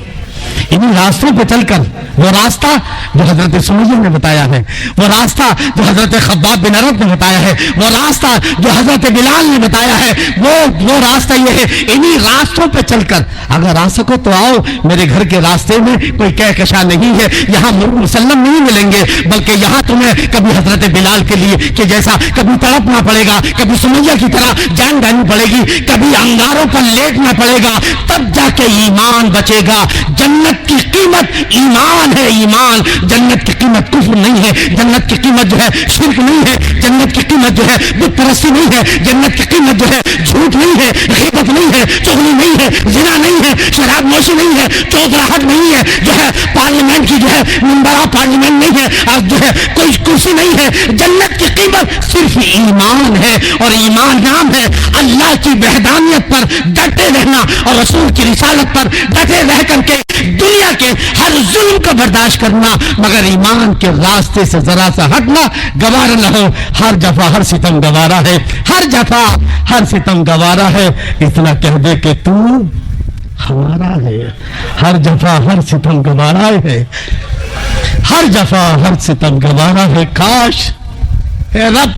انہی راستوں پہ چل کر، وہ راستہ جو حضرت سمیہ نے بتایا ہے، وہ راستہ جو حضرت خباب بن عرب نے بتایا ہے، وہ راستہ جو حضرت بلال نے بتایا ہے، وہ راستہ یہ ہے، انہی راستوں پہ چل کر اگر آ سکو تو آؤ۔ میرے گھر کے راستے میں کوئی کہکشاں نہیں ہے، یہاں مسلم نہیں ملیں گے، بلکہ یہاں تمہیں کبھی حضرت بلال کے لیے کہ جیسا کبھی تڑپنا پڑے گا، کبھی سمیہ کی طرح جان ڈالنی پڑے گی، کبھی انگاروں پر لیٹنا پڑے گا، تب جا کے ایمان بچے گا۔ جنت کی قیمت ایمان ہے، ایمان۔ جنت کی قیمت کفر نہیں ہے، جنت کی قیمت جو ہے شرک نہیں ہے، جنت کی قیمت جو ہے بت پرستی نہیں ہے، جنت کی قیمت جو ہے جھوٹ نہیں ہے، غیبت نہیں ہے، چغلی نہیں ہے، زنا نہیں ہے، شراب نوشی نہیں ہے، چودراہٹ نہیں ہے، جو ہے پارلیمنٹ کی جو ہے ممبرہ پارلیمنٹ نہیں ہے، اور جو ہے کوئی کرسی نہیں ہے۔ جنت کی قیمت صرف ایمان ہے، اور ایمان نام ہے اللہ کی وحدانیت پر ڈٹے رہنا، اور رسول کی رسالت پر ڈٹے رہ کر کے دنیا کے ہر ظلم کو برداشت کرنا، مگر ایمان کے راستے سے ذرا سا ہٹنا گوارا نہ ہو۔ ہر جفا ہر ستم گوارا ہے، ہر جفا ہر ستم گوارا ہے، اتنا کہہ دے کہ تو ہمارا ہے۔ ہر جفا ہر ستم گوارا ہے، ہر جفا ہر ستم گوارا ہے۔ کاش اے رب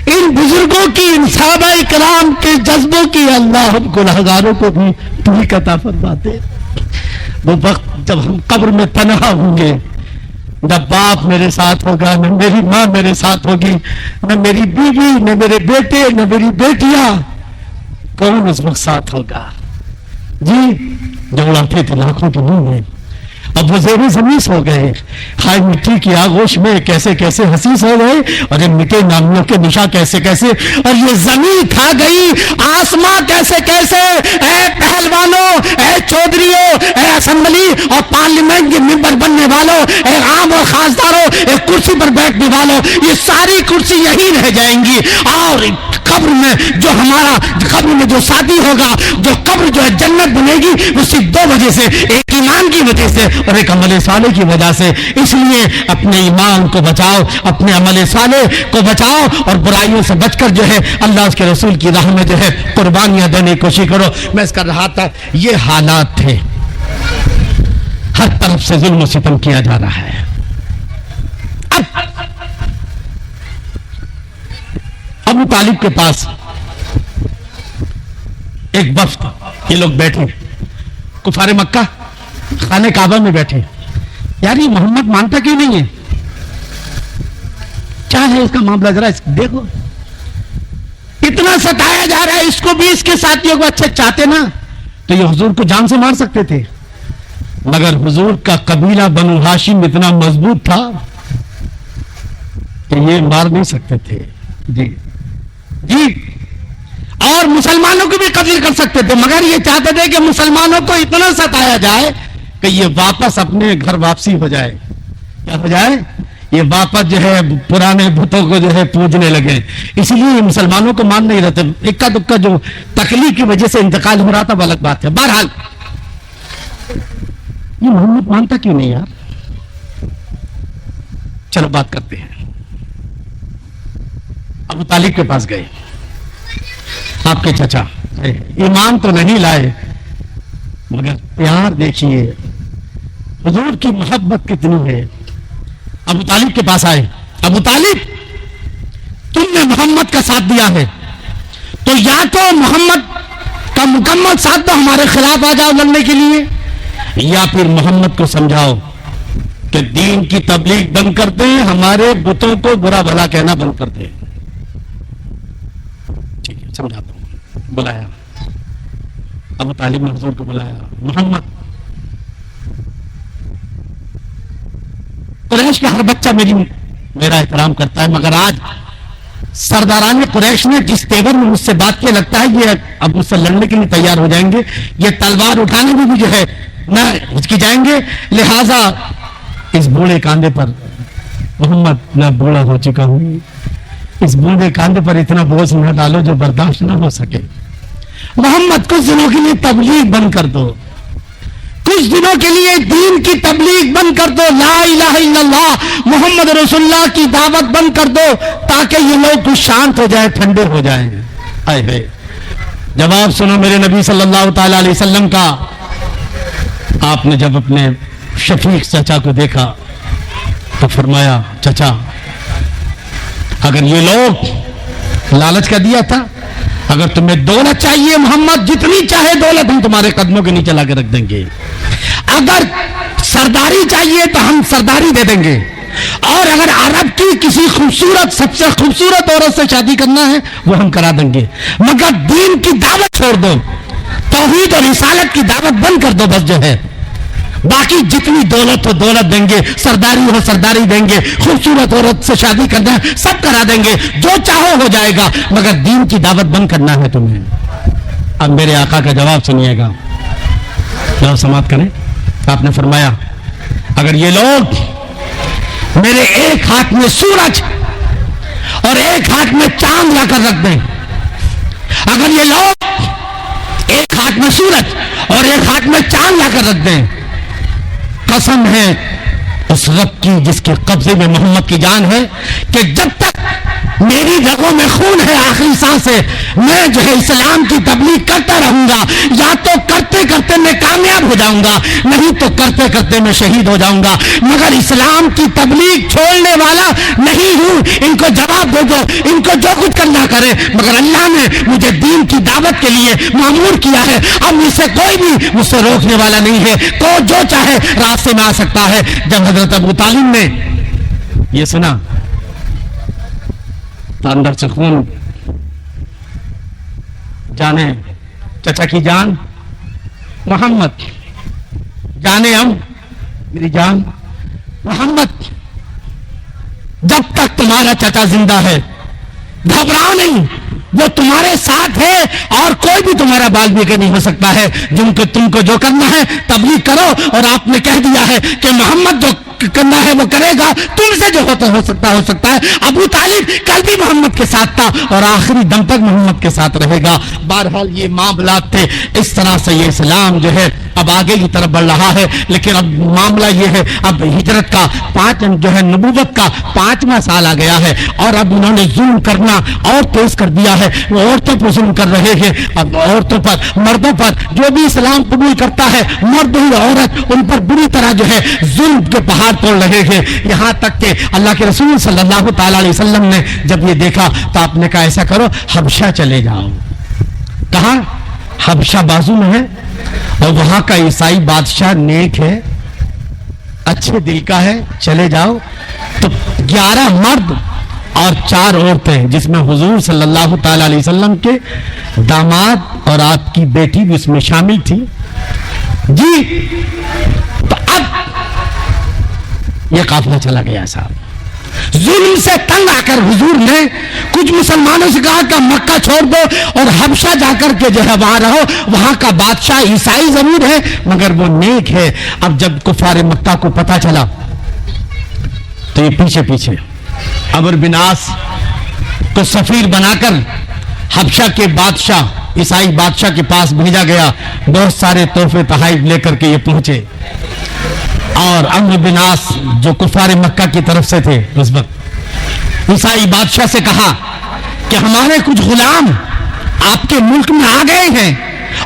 ان بزرگوں کی، ان صحابہ کرام کے جذبوں کی اللہ ہم گنہگاروں کو بھی توفیق عطا فرما دے۔ وہ وقت جب ہم قبر میں تنہا ہوں گے، نہ باپ میرے ساتھ ہوگا، نہ میری ماں میرے ساتھ ہوگی، نہ میری بیوی، نہ میرے بیٹے، نہ میری بیٹیاں، کون اس وقت ساتھ ہوگا؟ جی جو اڑاتے تھے لاکھوں کی منہ میں، اب وہ زیر زمین ہو گئے، ہائے مٹی کی آغوش میں کیسے کیسے حسیس ہو گئے، اور یہ مٹے نامیوں کے نشا کیسے کیسے، اور یہ زمین کھا گئی آسماں کیسے کیسے۔ اے پہلوانوں، اے چودھریوں، اے اسمبلی اور پارلیمنٹ کے ممبر بننے والوں، اے عام اور خاصداروں، اے کرسی پر بیٹھنے والوں، یہ ساری کرسی یہی رہ جائیں گی، اور قبر میں جو ہمارا قبر میں جو ساتھی ہوگا، جو قبر جو ہے جنت بنے گی، وہ صرف دو وجہ سے، ایک ایمان کی وجہ سے اور ایک عمل صالح کی وجہ سے۔ اس لیے اپنے ایمان کو بچاؤ، اپنے عمل صالح کو بچاؤ، اور برائیوں سے بچ کر جو ہے اللہ اس کے رسول کی راہ میں جو ہے قربانیاں دینے کی کوشش کرو۔ میں اس کر رہا تھا یہ حالات تھے، ہر طرف سے ظلم و ستم کیا جا رہا ہے۔ ابو طالب کے پاس ایک وفد، یہ لوگ بیٹھے کفار مکہ خانہ کعبہ میں بیٹھے، یار یہ محمد مانتا کیوں نہیں ہے؟ کیا ہے اس کا معاملہ؟ ذرا دیکھو، اتنا ستایا جا رہا ہے، اس کو بھی اس کے ساتھیوں کو اچھے چاہتے نا تو یہ حضور کو جان سے مار سکتے تھے، مگر حضور کا قبیلہ بنو ہاشم اتنا مضبوط تھا کہ یہ مار نہیں سکتے تھے۔ جی اور مسلمانوں کو بھی قتل کر سکتے تھے، مگر یہ چاہتے تھے کہ مسلمانوں کو اتنا ستایا جائے کہ یہ واپس اپنے گھر واپسی ہو جائے۔ کیا ہو جائے؟ یہ واپس جو ہے پرانے بتوں کو جو ہے پوجنے لگے، اس لیے یہ مسلمانوں کو مان نہیں رہتے۔ اکا دکا جو تکلیف کی وجہ سے انتقال ہو رہا تھا وہ الگ بات ہے۔ بہرحال یہ محمد مانتا کیوں نہیں یار؟ چلو بات کرتے ہیں۔ ابو طالب کے پاس گئے، آپ کے چچا ایمان تو نہیں لائے مگر پیار دیکھیے، حضور کی محبت کتنی ہے. ابو طالب کے پاس آئے. ابو طالب تم نے محمد کا ساتھ دیا ہے تو یا تو محمد کا مکمل ساتھ دو, ہمارے خلاف آ جاؤ لڑنے کے لیے, یا پھر محمد کو سمجھاؤ کہ دین کی تبلیغ بند کر دیں, ہمارے بتوں کو برا بھلا کہنا بند کر دیں. ٹھیک ہے سمجھاتا ہوں. بلایا ابو طالب نے حضور کو بلایا. محمد قریش کا ہر بچہ میرا احترام کرتا ہے, مگر آج سرداران قریش نے جس تیور میں مجھ سے بات کیا, لگتا ہے یہ اب مجھ سے لڑنے کے لیے تیار ہو جائیں گے, یہ تلوار اٹھانے میں بھی جو ہے نہ ہچکی جائیں گے. لہذا اس بوڑھے کاندھے پر, محمد میں بوڑھا ہو چکا ہوں, اس بوڑھے کاندھے پر اتنا بوجھ نہ ڈالو جو برداشت نہ ہو سکے. محمد کچھ دنوں کے لیے تبلیغ بند کر دو, کچھ دنوں کے لیے دین کی تبلیغ بند کر دو, لا الہ الا اللہ محمد رسول اللہ کی دعوت بند کر دو, تاکہ یہ لوگ کچھ شانت ہو جائیں, ٹھنڈے ہو جائیں. آئے جواب سنو میرے نبی صلی اللہ تعالی علیہ وسلم کا. آپ نے جب اپنے شفیق چچا کو دیکھا تو فرمایا, چچا اگر یہ لوگ لالچ کا دیا تھا, اگر تمہیں دولت چاہیے محمد جتنی چاہے دولت ہم تمہارے قدموں کے نیچے لا کے رکھ دیں گے, اگر سرداری چاہیے تو ہم سرداری دے دیں گے, اور اگر عرب کی کسی خوبصورت سب سے خوبصورت عورت سے شادی کرنا ہے وہ ہم کرا دیں گے, مگر دین کی دعوت چھوڑ دو, توحید اور رسالت کی دعوت بند کر دو بس جو ہے, باقی جتنی دولت ہو دولت دیں گے, سرداری ہو سرداری دیں گے, خوبصورت عورت سے شادی کرنا ہے سب کرا دیں گے, جو چاہو ہو جائے گا, مگر دین کی دعوت بند کرنا ہے تمہیں. اب میرے آقا کا جواب سنیے گا, جواب سماعت کریں. آپ نے فرمایا اگر یہ لوگ میرے ایک ہاتھ میں سورج اور ایک ہاتھ میں چاند لا کر رکھ دیں, اگر یہ لوگ ایک ہاتھ میں سورج اور ایک ہاتھ میں چاند لا کر رکھ دیں, قسم ہے اس رب کی جس کے قبضے میں محمد کی جان ہے کہ جب تک میری رگوں میں خون ہے آخری سانس ہے, میں جو ہے اسلام کی تبلیغ کرتا رہوں گا. یا تو کرتے کرتے میں کامیاب ہو جاؤں گا, نہیں تو کرتے کرتے میں شہید ہو جاؤں گا, مگر اسلام کی تبلیغ چھوڑنے والا نہیں ہوں. ان کو جواب دے دو, ان کو جو کچھ کرنا کرے, مگر اللہ نے مجھے دین کی دعوت کے لیے مامور کیا ہے, اب مجھ سے کوئی بھی مجھ سے روکنے والا نہیں ہے, تو جو چاہے راستے میں آ سکتا ہے. جب حضرت ابو طالب نے یہ سنا تو اندر سے خون, جانے چچا کی جان محمد, جانے ہم میری جان محمد, جب تک تمہارا چچا زندہ ہے گھبراؤ نہیں, وہ تمہارے ساتھ ہے اور کوئی بھی تمہارا بال بیگا نہیں ہو سکتا ہے. تم کو جو کرنا ہے تبلیغ کرو, اور آپ نے کہہ دیا ہے کہ محمد جو کرنا ہے وہ کرے گا, تم سے جو ہو سکتا ہے. ابو طالب کل بھی محمد کے ساتھ تھا اور آخری دم تک محمد کے ساتھ رہے گا. بہرحال یہ معاملات تھے, اس طرح سے یہ اسلام جو ہے اب آگے کی طرف بڑھ رہا ہے. لیکن اب معاملہ یہ ہے, اب ہجرت کا جو ہے نبوت کا 5واں سال آ گیا ہے, اور اب انہوں نے ظلم کرنا اور تیز کر دیا ہے. وہ عورتوں پر ظلم کر رہے ہیں, اب عورتوں پر مردوں پر, جو بھی اسلام قبول کرتا ہے مرد ہو عورت, ان پر بری طرح جو ہے ظلم کے پہاڑ توڑ رہے ہیں. یہاں تک کہ اللہ کے رسول صلی اللہ تعالی علیہ وسلم نے جب یہ دیکھا تو آپ نے کہا ایسا کرو حبشہ چلے جاؤ. کہاں؟ حبشہ بازو میں ہے, اور وہاں کا عیسائی بادشاہ نیک ہے, اچھے دل کا ہے, چلے جاؤ. تو 11 مرد اور 4 عورتیں, جس میں حضور صلی اللہ تعالی علیہ وسلم کے داماد اور آپ کی بیٹی بھی اس میں شامل تھی. جی تو اب یہ قافلہ چلا گیا صاحب. ظلم سے تنگ آ کر حضور نے کچھ مسلمانوں سے کہا کہ مکہ چھوڑ دو اور حبشہ جا کر کے جو ہے وہاں رہو, وہاں کا بادشاہ عیسائی ضرور ہے مگر وہ نیک ہے. اب جب کفار مکہ کو پتا چلا تو یہ پیچھے پیچھے عمرو بن عاص کو سفیر بنا کر حبشہ کے بادشاہ عیسائی بادشاہ کے پاس بھیجا گیا. بہت سارے تحفے تحائف لے کر کے یہ پہنچے, اور عمرو بن عاص جو کفار مکہ کی طرف سے تھے اس وقت عیسائی بادشاہ سے کہا کہ ہمارے کچھ غلام آپ کے ملک میں آ گئے ہیں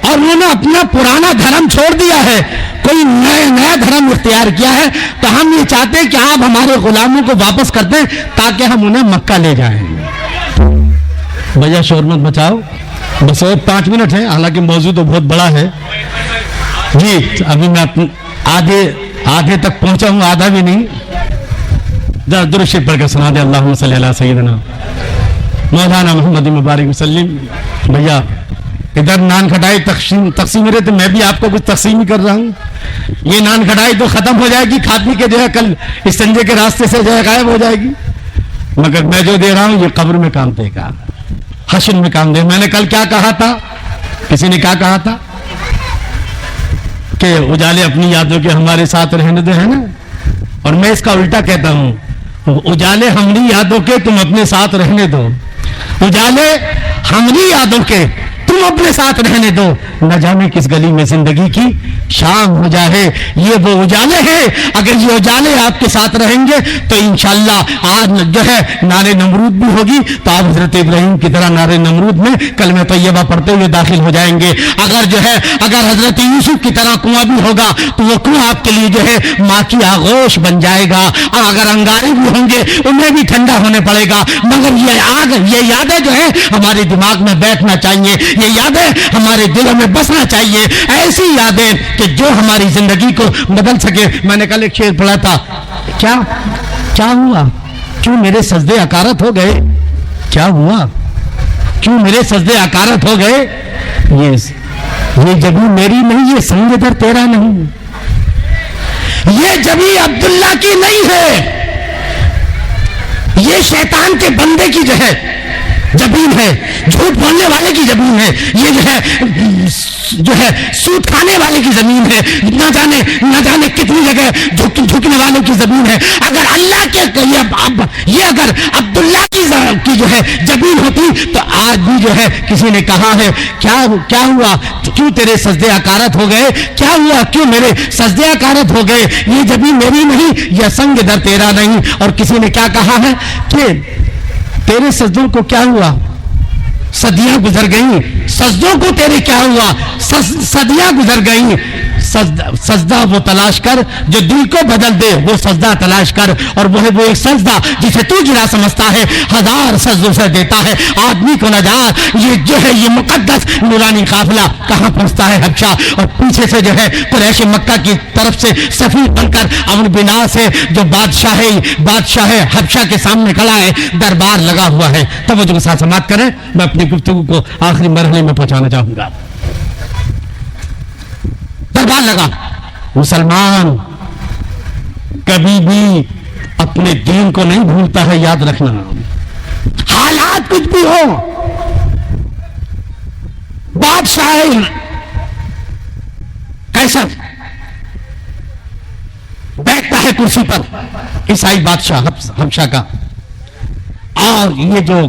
اور انہوں نے اپنا پرانا دھرم چھوڑ دیا ہے, کوئی نیا دھرم اختیار کیا ہے تو ہم یہ چاہتے ہیں کہ آپ ہمارے غلاموں کو واپس کر دیں تاکہ ہم انہیں مکہ لے جائیں. بھیا شور مت مچاؤ, بس اور 5 منٹ ہے, حالانکہ موضوع تو بہت بڑا ہے. جی ابھی میں آدھے تک پہنچا ہوں, آدھا بھی نہیں. درود شریف پڑھ کے سنا دے اللہم صلی علی سیدنا مولانا محمد مبارک وسلم. بھیا ادھر نان کھٹائی تقسیم رہے تو میں بھی آپ کو کچھ تقسیم ہی کر رہا ہوں. یہ نان کھٹائی تو ختم ہو جائے گی, کھادی کے جو ہے کل اس سنجے کے راستے سے جو ہے غائب ہو جائے گی, مگر میں جو دے رہا ہوں یہ قبر میں کام دے گا, حشر میں کام دے. میں نے کل کیا کہا تھا, کسی نے کیا کہا تھا کہ اجالے اپنی یادوں کے ہمارے ساتھ رہنے دے, ہے نا. اور میں اس کا الٹا کہتا ہوں, اجالے ہماری یادوں کے تم اپنے ساتھ رہنے دو, اجالے ہماری یادوں کے تم اپنے ساتھ رہنے دو, نہ جانے کس گلی میں زندگی کی شام ہو جائے. یہ وہ اجالے ہیں, اگر یہ اجالے آپ کے ساتھ رہیں گے تو انشاءاللہ آج جو ہے نعرے نمرود بھی ہوگی تو آپ حضرت ابراہیم کی طرح نعرے نمرود میں کلمہ طیبہ پڑھتے ہوئے داخل ہو جائیں گے. اگر حضرت یوسف کی طرح کنواں بھی ہوگا تو وہ کنواں آپ کے لیے جو ہے ماں کی آغوش بن جائے گا. اگر انگارے بھی ہوں گے انہیں بھی ٹھنڈا ہونے پڑے گا, مگر یہ یادیں جو ہے ہمارے دماغ میں بیٹھنا چاہیے, یہ یادیں ہمارے دلوں میں بسنا چاہیے, ایسی یادیں کہ جو ہماری زندگی کو بدل سکے. میں نے کل ایک شعر پڑھا تھا, کیا ہوا کیوں میرے سجدے اکارت ہو گئے, کیا ہوا کیوں میرے سجدے اکارت ہو گئے. یہ جبھی میری نہیں, یہ سنگ در تیرا نہیں, یہ جبھی عبداللہ کی نہیں ہے, یہ شیطان کے بندے کی جو ہے زمین ہے, جھوٹ بولنے والے کی زمین ہے, یہ جو ہے سود کھانے والے کی زمین ہے, نہ جانے کتنی جگہ جھکنے والوں کی زمین ہے. اگر اللہ کے یہ اگر عبداللہ کی جو ہے زمین ہوتی تو آج بھی جو ہے کسی نے کہا ہے کیا ہوا کیوں تیرے سجدے اکارت ہو گئے, کیا ہوا کیوں میرے سجدے اکارت ہو گئے, یہ زمین میری نہیں, یہ سنگ در تیرا نہیں. اور کسی نے کیا کہا ہے کہ تیرے سجدوں کو کیا ہوا, صدیاں گزر گئیں, سجدوں کو تیرے کیا ہوا, صدیاں گزر گئیں. سجدہ وہ تلاش کر جو دل کو بدل دے, وہ سجدہ تلاش کر, اور وہ ہے وہ ایک سجدہ جسے تو گرا سمجھتا ہے, 1000 سجدوں سے دیتا ہے آدمی کو نجات. یہ جو ہے یہ مقدس نورانی قافلہ کہاں پہنچتا ہے, حبشہ, اور پیچھے سے جو ہے قریش مکہ کی طرف سے سفیر بن کر عمرو بن عاص ہے جو بادشاہ حبشہ کے سامنے کھڑا ہے, دربار لگا ہوا ہے. توجہ کے ساتھ سماعت کریں, میں اپنی گفتگو کو آخری مرحلے میں پہنچانا چاہوں گا. دربار لگا, مسلمان کبھی بھی اپنے دین کو نہیں بھولتا ہے, یاد رکھنا. حالات کچھ بھی ہو, بادشاہ کیسا بیٹھتا ہے کرسی پر, عیسائی بادشاہ حبشہ کا, اور یہ جو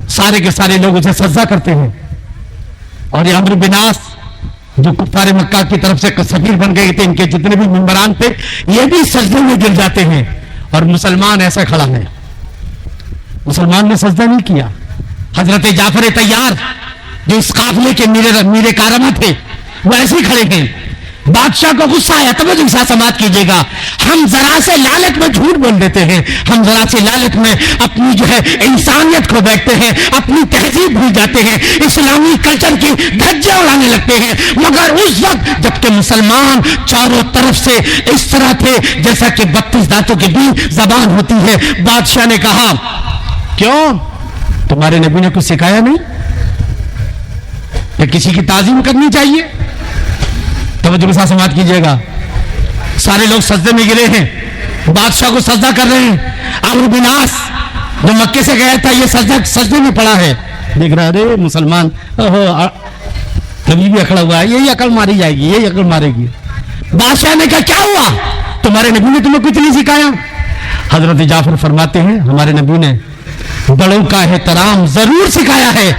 سارے کے سارے لوگ اسے سجدہ کرتے ہیں, اور یہ عمرو بن عاص جو کفار مکہ کی طرف سے سفیر بن گئے تھے, ان کے جتنے بھی ممبران تھے یہ بھی سجدے میں گر جاتے ہیں, اور مسلمان ایسا کھڑا ہے. مسلمان نے سجدہ نہیں کیا. حضرت جعفر طیار جو اس قافلے کے میرے کارما تھے وہ ایسے ہی کھڑے ہیں. بادشاہ کو غصہ آیا, توجہ کے ساتھ سماعت کیجیے گا. ہم ذرا سے لالچ میں جھوٹ بول دیتے ہیں, ہم ذرا سے لالچ میں اپنی جو ہے انسانیت کھو بیٹھتے ہیں, اپنی تہذیب بھول جاتے ہیں, اسلامی کلچر کی دھجیاں اڑانے لگتے ہیں. مگر اس وقت جبکہ مسلمان چاروں طرف سے اس طرح تھے جیسا کہ 32 دانتوں کی بھی زبان ہوتی ہے. بادشاہ نے کہا کیوں تمہارے نبی نے کچھ سکھایا نہیں, یا کسی کی تعظیم کرنی چاہیے. توجہ کے ساتھ سماعت کیجیے گا. سارے لوگ سجدے میں گرے ہیں, بادشاہ کو سجدہ کر رہے ہیں. عمرو بن عاص جو مکے سے گیا تھا یہ سجدے میں پڑا ہے, دیکھ رہا ہے مسلمان کبھی بھی اکڑا ہوا ہے, یہی عقل ماری جائے گی, یہی عقل مارے گی. بادشاہ نے کہا کیا ہوا, تمہارے نبی نے تمہیں کچھ نہیں سکھایا. حضرت جعفر فرماتے ہیں ہمارے نبی نے بڑوں کا احترام ضرور سکھایا ہے,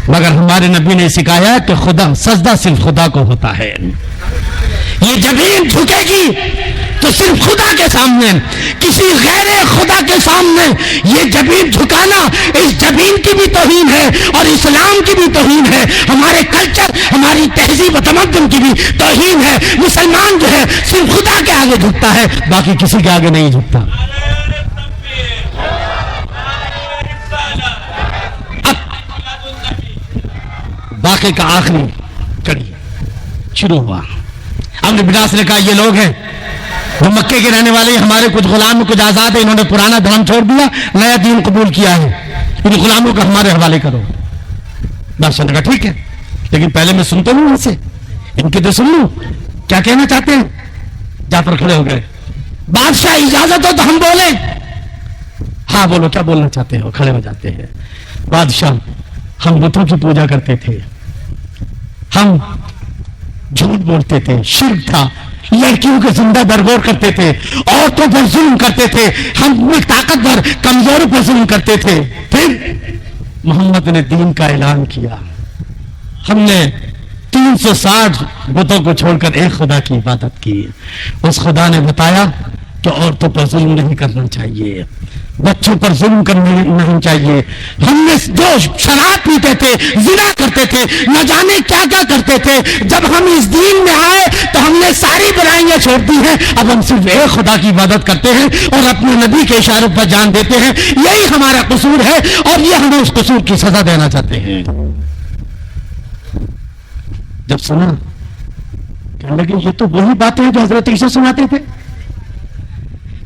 مگر ہمارے نبی نے سکھایا کہ خدا سجدہ صرف خدا کو ہوتا ہے. یہ زمین جھکے گی تو صرف خدا کے سامنے, کسی غیر خدا کے سامنے یہ زمین جھکانا, اس زمین دین کی بھی توہین ہے اور اسلام کی بھی توہین ہے، ہمارے کلچر، ہماری تہذیب و تمدن کی بھی توہین ہے۔ مسلمان جو ہے صرف خدا کے آگے جھکتا ہے، باقی کسی کے آگے نہیں جھکتا۔ واقعے کا آخری کڑی شروع ہوا۔ عمرو بن عاص نے کہا یہ لوگ ہیں جو مکے کے رہنے والے، ہمارے کچھ غلام کچھ آزاد ہیں، انہوں نے پرانا دھرم چھوڑ دیا، نیا دین قبول کیا ہے، ان غلاموں کو ہمارے حوالے کرو۔ بادشاہ نے کہا ٹھیک ہے، لیکن پہلے میں سنتا ہوں ان سے، ان کے تو سن لوں کیا کہنا چاہتے ہیں۔ جعفر کھڑے ہو گئے، بادشاہ اجازت ہو تو ہم بولیں۔ ہاں بولو، کیا بولنا چاہتے ہو؟ کھڑے ہو جاتے ہیں۔ بادشاہ ہم بتوں کی پوجا کرتے تھے، ہم جھوٹ بولتے تھے، شرک تھا، لڑکیوں کے زندہ درگور کرتے تھے، عورتوں پر ظلم کرتے تھے، ہم طاقتور کمزوروں پر ظلم کرتے تھے۔ پھر محمد نے دین کا اعلان کیا، ہم نے 360 بتوں کو چھوڑ کر ایک خدا کی عبادت کی۔ اس خدا نے بتایا کہ عورتوں پر ظلم نہیں کرنا چاہیے، بچوں پر ظلم کرنا نہیں چاہیے۔ ہم نے جو شراب پیتے تھے، زنا کرتے تھے، نہ جانے کیا کیا کرتے تھے، جب ہم اس دین میں آئے تو ہم نے ساری برائیاں چھوڑ دی ہیں۔ اب ہم صرف ایک خدا کی عبادت کرتے ہیں اور اپنے نبی کے اشاروں پر جان دیتے ہیں۔ یہی ہمارا قصور ہے اور یہ ہمیں اس قصور کی سزا دینا چاہتے ہیں۔ جب سنا کہنے لگے یہ تو وہی باتیں ہیں جو حضرت عیسیٰ سناتے تھے،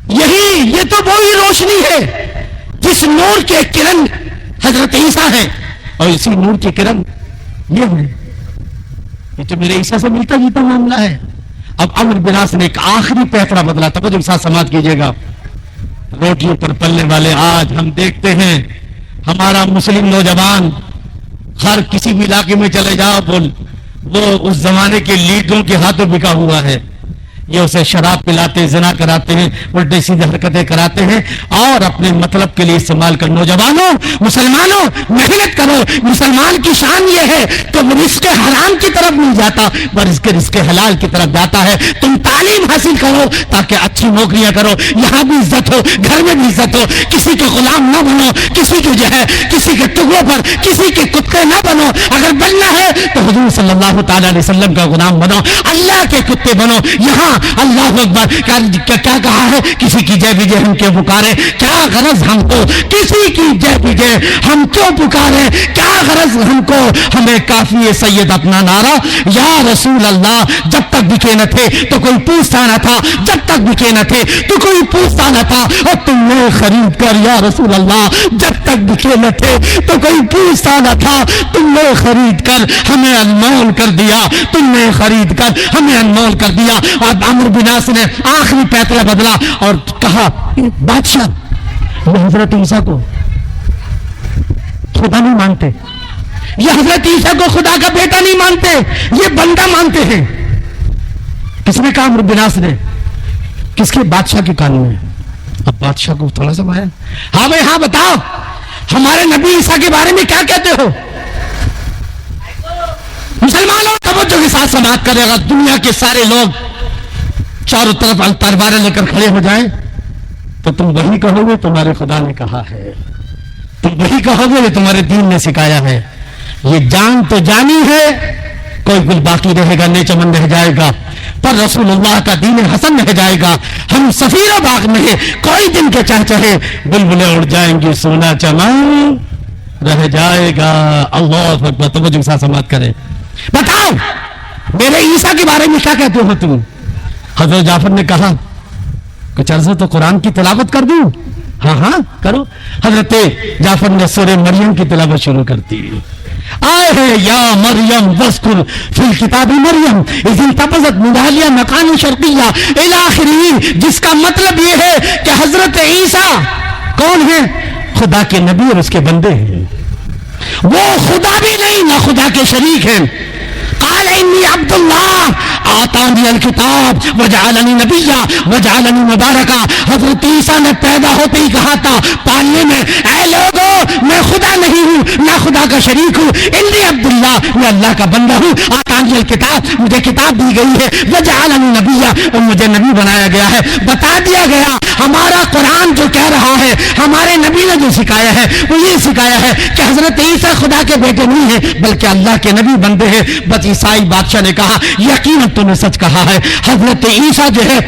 یہ تو وہی روشنی ہے جس نور کے کرن حضرت عیسیٰ ہے، اور اسی نور کے کرن یہ ہے، یہ تو میرے عیسیٰ سے ملتا جلتا معاملہ ہے۔ اب عمرو بن عاص نے ایک آخری پیفڑا بدلا، توجہ کے ساتھ سماعت کیجیے گا۔ روٹیوں پر پلنے والے آج ہم دیکھتے ہیں ہمارا مسلم نوجوان ہر کسی بھی علاقے میں چلے جاؤ وہ اس زمانے کے لیڈروں کے ہاتھوں بکا ہوا ہے۔ یہ اسے شراب پلاتے، زنا کراتے ہیں، الٹے سیدھے حرکتیں کراتے ہیں اور اپنے مطلب کے لیے استعمال کر۔ نوجوانوں، مسلمانوں، محنت کرو۔ مسلمان کی شان یہ ہے کہ وہ رزق حرام کی طرف نہیں جاتا، بلکہ رزق حلال کی طرف جاتا ہے۔ تم تعلیم حاصل کرو تاکہ اچھی نوکریاں کرو، یہاں بھی عزت ہو، گھر میں بھی عزت ہو، کسی کے غلام نہ بنو، کسی کے جو ہے کسی کے ٹکڑوں پر کسی کے کتے نہ بنو۔ اگر بننا ہے تو حضور صلی اللہ تعالی علیہ وسلم کا غلام بنو، اللہ کے کتے بنو۔ یہاں اللہ اکبر کیا کہا ہے؟ کسی کی جے بھی جے ہم کیوں پکارے؟ کیا غرض ہم کو کسی کی جے بھی جے ہم کیوں پکارے؟ کیا غرض ہم کو؟ ہمیں کافی ہے سید اپنا نعرہ یا رسول اللہ۔ جب تک بکے نہ تھے تو کوئی پوچھتا نہ تھا، جب تک بکے نہ تھے تو کوئی پوچھتا نہ تھا، اور تم نے خرید کر یا رسول اللہ، جب تک بکے نہ تھے تو کوئی پوچھتا نہ تھا، تم نے خرید کر ہمیں انمول کر دیا، تم نے خرید کر ہمیں انمول کر دیا۔ اور عمرو بن عاص نے آخری فیصلہ بدلا اور کہا بادشاہ یہ حضرت عیسیٰ کو خدا نہیں مانتے، یہ حضرت عیسیٰ کو خدا کا بیٹا نہیں مانتے، یہ بندہ مانتے ہیں۔ کس نے کہا؟ عمرو بن عاص نے۔ کس کے؟ بادشاہ کے کان میں۔ اب بادشاہ کو تھوڑا سا آیا، ہاں بھائی ہاں بتاؤ ہمارے نبی عیسیٰ کے بارے میں کیا کہتے ہو؟ مسلمانوں توجہ کے ساتھ سماعت کرے گا، دنیا کے سارے لوگ چاروں طرف تلواریں لے کر کھڑے ہو جائیں تو تم وہی کہو گے تمہارے خدا نے کہا ہے، تم وہی کہو گے جو تمہارے دین نے سکھایا ہے۔ یہ جان تو جانی ہے، کوئی گل باقی رہے گا، نیچمن رہ جائے گا، پر رسول اللہ کا دین حسن رہ جائے گا۔ ہم سفیر و باغ میں ہیں، کوئی دن کے چہچہے بلبلیں اڑ جائیں گی، سونا چمن رہ جائے گا۔ اللہ اکبر، توجہ کے ساتھ سماعت کرے۔ بتاؤ میرے عیسیٰ کے بارے میں کیا کہتے ہو تم؟ حضرت جعفر نے کہا کچھ عرض تو قرآن کی تلاوت کر دوں؟ ہاں ہاں کرو۔ حضرت جعفر نے سورہ مریم کی تلاوت شروع کر دی۔ آئے ہے یا مریم وذکر فی الکتاب مریم اذ انتبذت من اہلہا مکانا شرقیہ الی آخرہ، جس کا مطلب یہ ہے کہ حضرت عیسیٰ کون ہے؟ خدا کے نبی اور اس کے بندے ہیں۔ وہ خدا بھی نہیں نہ خدا کے شریک ہیں۔ قال انی عبد اللہ آتانی الکتاب وجعلنی نبیا وجعلنی مبارکا۔ حضرت عیسیٰ نے پیدا ہوتے ہی کہا تھا پالنے میں، اے لوگوں میں خدا نہیں ہوں نہ خدا کا شریک ہوں، انی عبداللہ، میں اللہ کا بندہ ہوں، آتانی الکتاب، مجھے کتاب دی گئی ہے، وجعلنی نبیہ، اور مجھے نبی بنایا گیا ہے۔ بتا دیا گیا ہمارا قرآن جو کہہ رہا ہے، ہمارے نبی نے جو سکھایا ہے وہ یہ سکھایا ہے کہ حضرت عیسیٰ خدا کے بیٹے نہیں ہیں بلکہ اللہ کے نبی بندے ہیں۔ بس عیسائی بادشاہ نے کہا یقیناً تو نے سچ کہا ہے، حضرت عیسیٰ جو ہے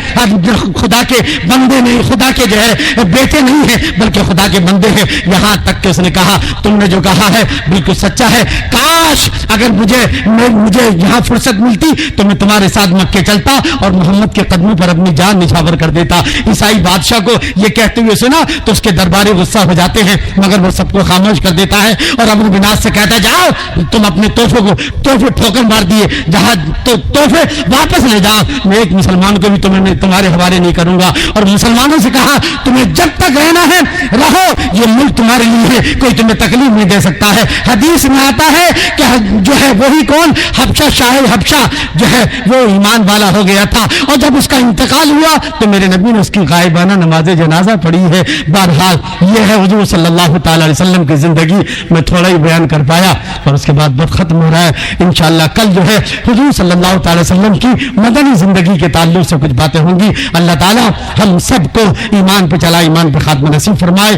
خدا کے بندے نہیں، خدا کے جو ہے بیٹے نہیں ہیں بلکہ خدا کے بندے ہیں۔ یہاں تک کہ اس نے کہا تم نے جو کہا ہے بالکل سچا ہے، کاش اگر مجھے یہاں فرصت ملتی تو میں تمہارے ساتھ مکے چلتا اور محمد کے قدموں پر اپنی جان نچھاور کر دیتا۔ عیسائی بادشاہ کو یہ کہتے ہوئے سنا تو اس کے درباری غصہ ہو جاتے ہیں، مگر وہ سب کو خاموش کر دیتا ہے اور ابو بناس سے کہتا ہے جاؤ تم اپنے تحفے ٹھوکر مار دیے، جہاں تحفے واپس لے جاؤ، میں ایک مسلمان کو بھی تمہارے حوالے نہیں کروں گا۔ اور مسلمانوں سے کہا تمہیں جب تک رہنا ہے رہو، یہ ملک تمہارے لیے ہے، کوئی تمہیں تکلیف نہیں دے سکتا ہے۔ حدیث میں آتا ہے کہ جو ہے وہی کون، حبشہ، شاہ حبشہ جو ہے وہ ایمان والا ہو گیا تھا، اور جب اس کا انتقال ہوا تو میرے نبی نے اس کی غائبانہ نماز جنازہ پڑھی ہے۔ بہرحال یہ ہے حضور صلی اللہ تعالی علیہ وسلم کی زندگی، میں تھوڑا ہی بیان کر پایا اور اس کے بعد بہت ختم ہو رہا ہے۔ انشاءاللہ کل جو ہے حضور صلی اللہ تعالی وسلم کی مدنی زندگی کے تعلق سے کچھ باتیں ہوں گی۔ اللہ تعالی ہم سب کو ایمان پہ چلا، ایمان پہ خاتمہ نصیب فرمائے۔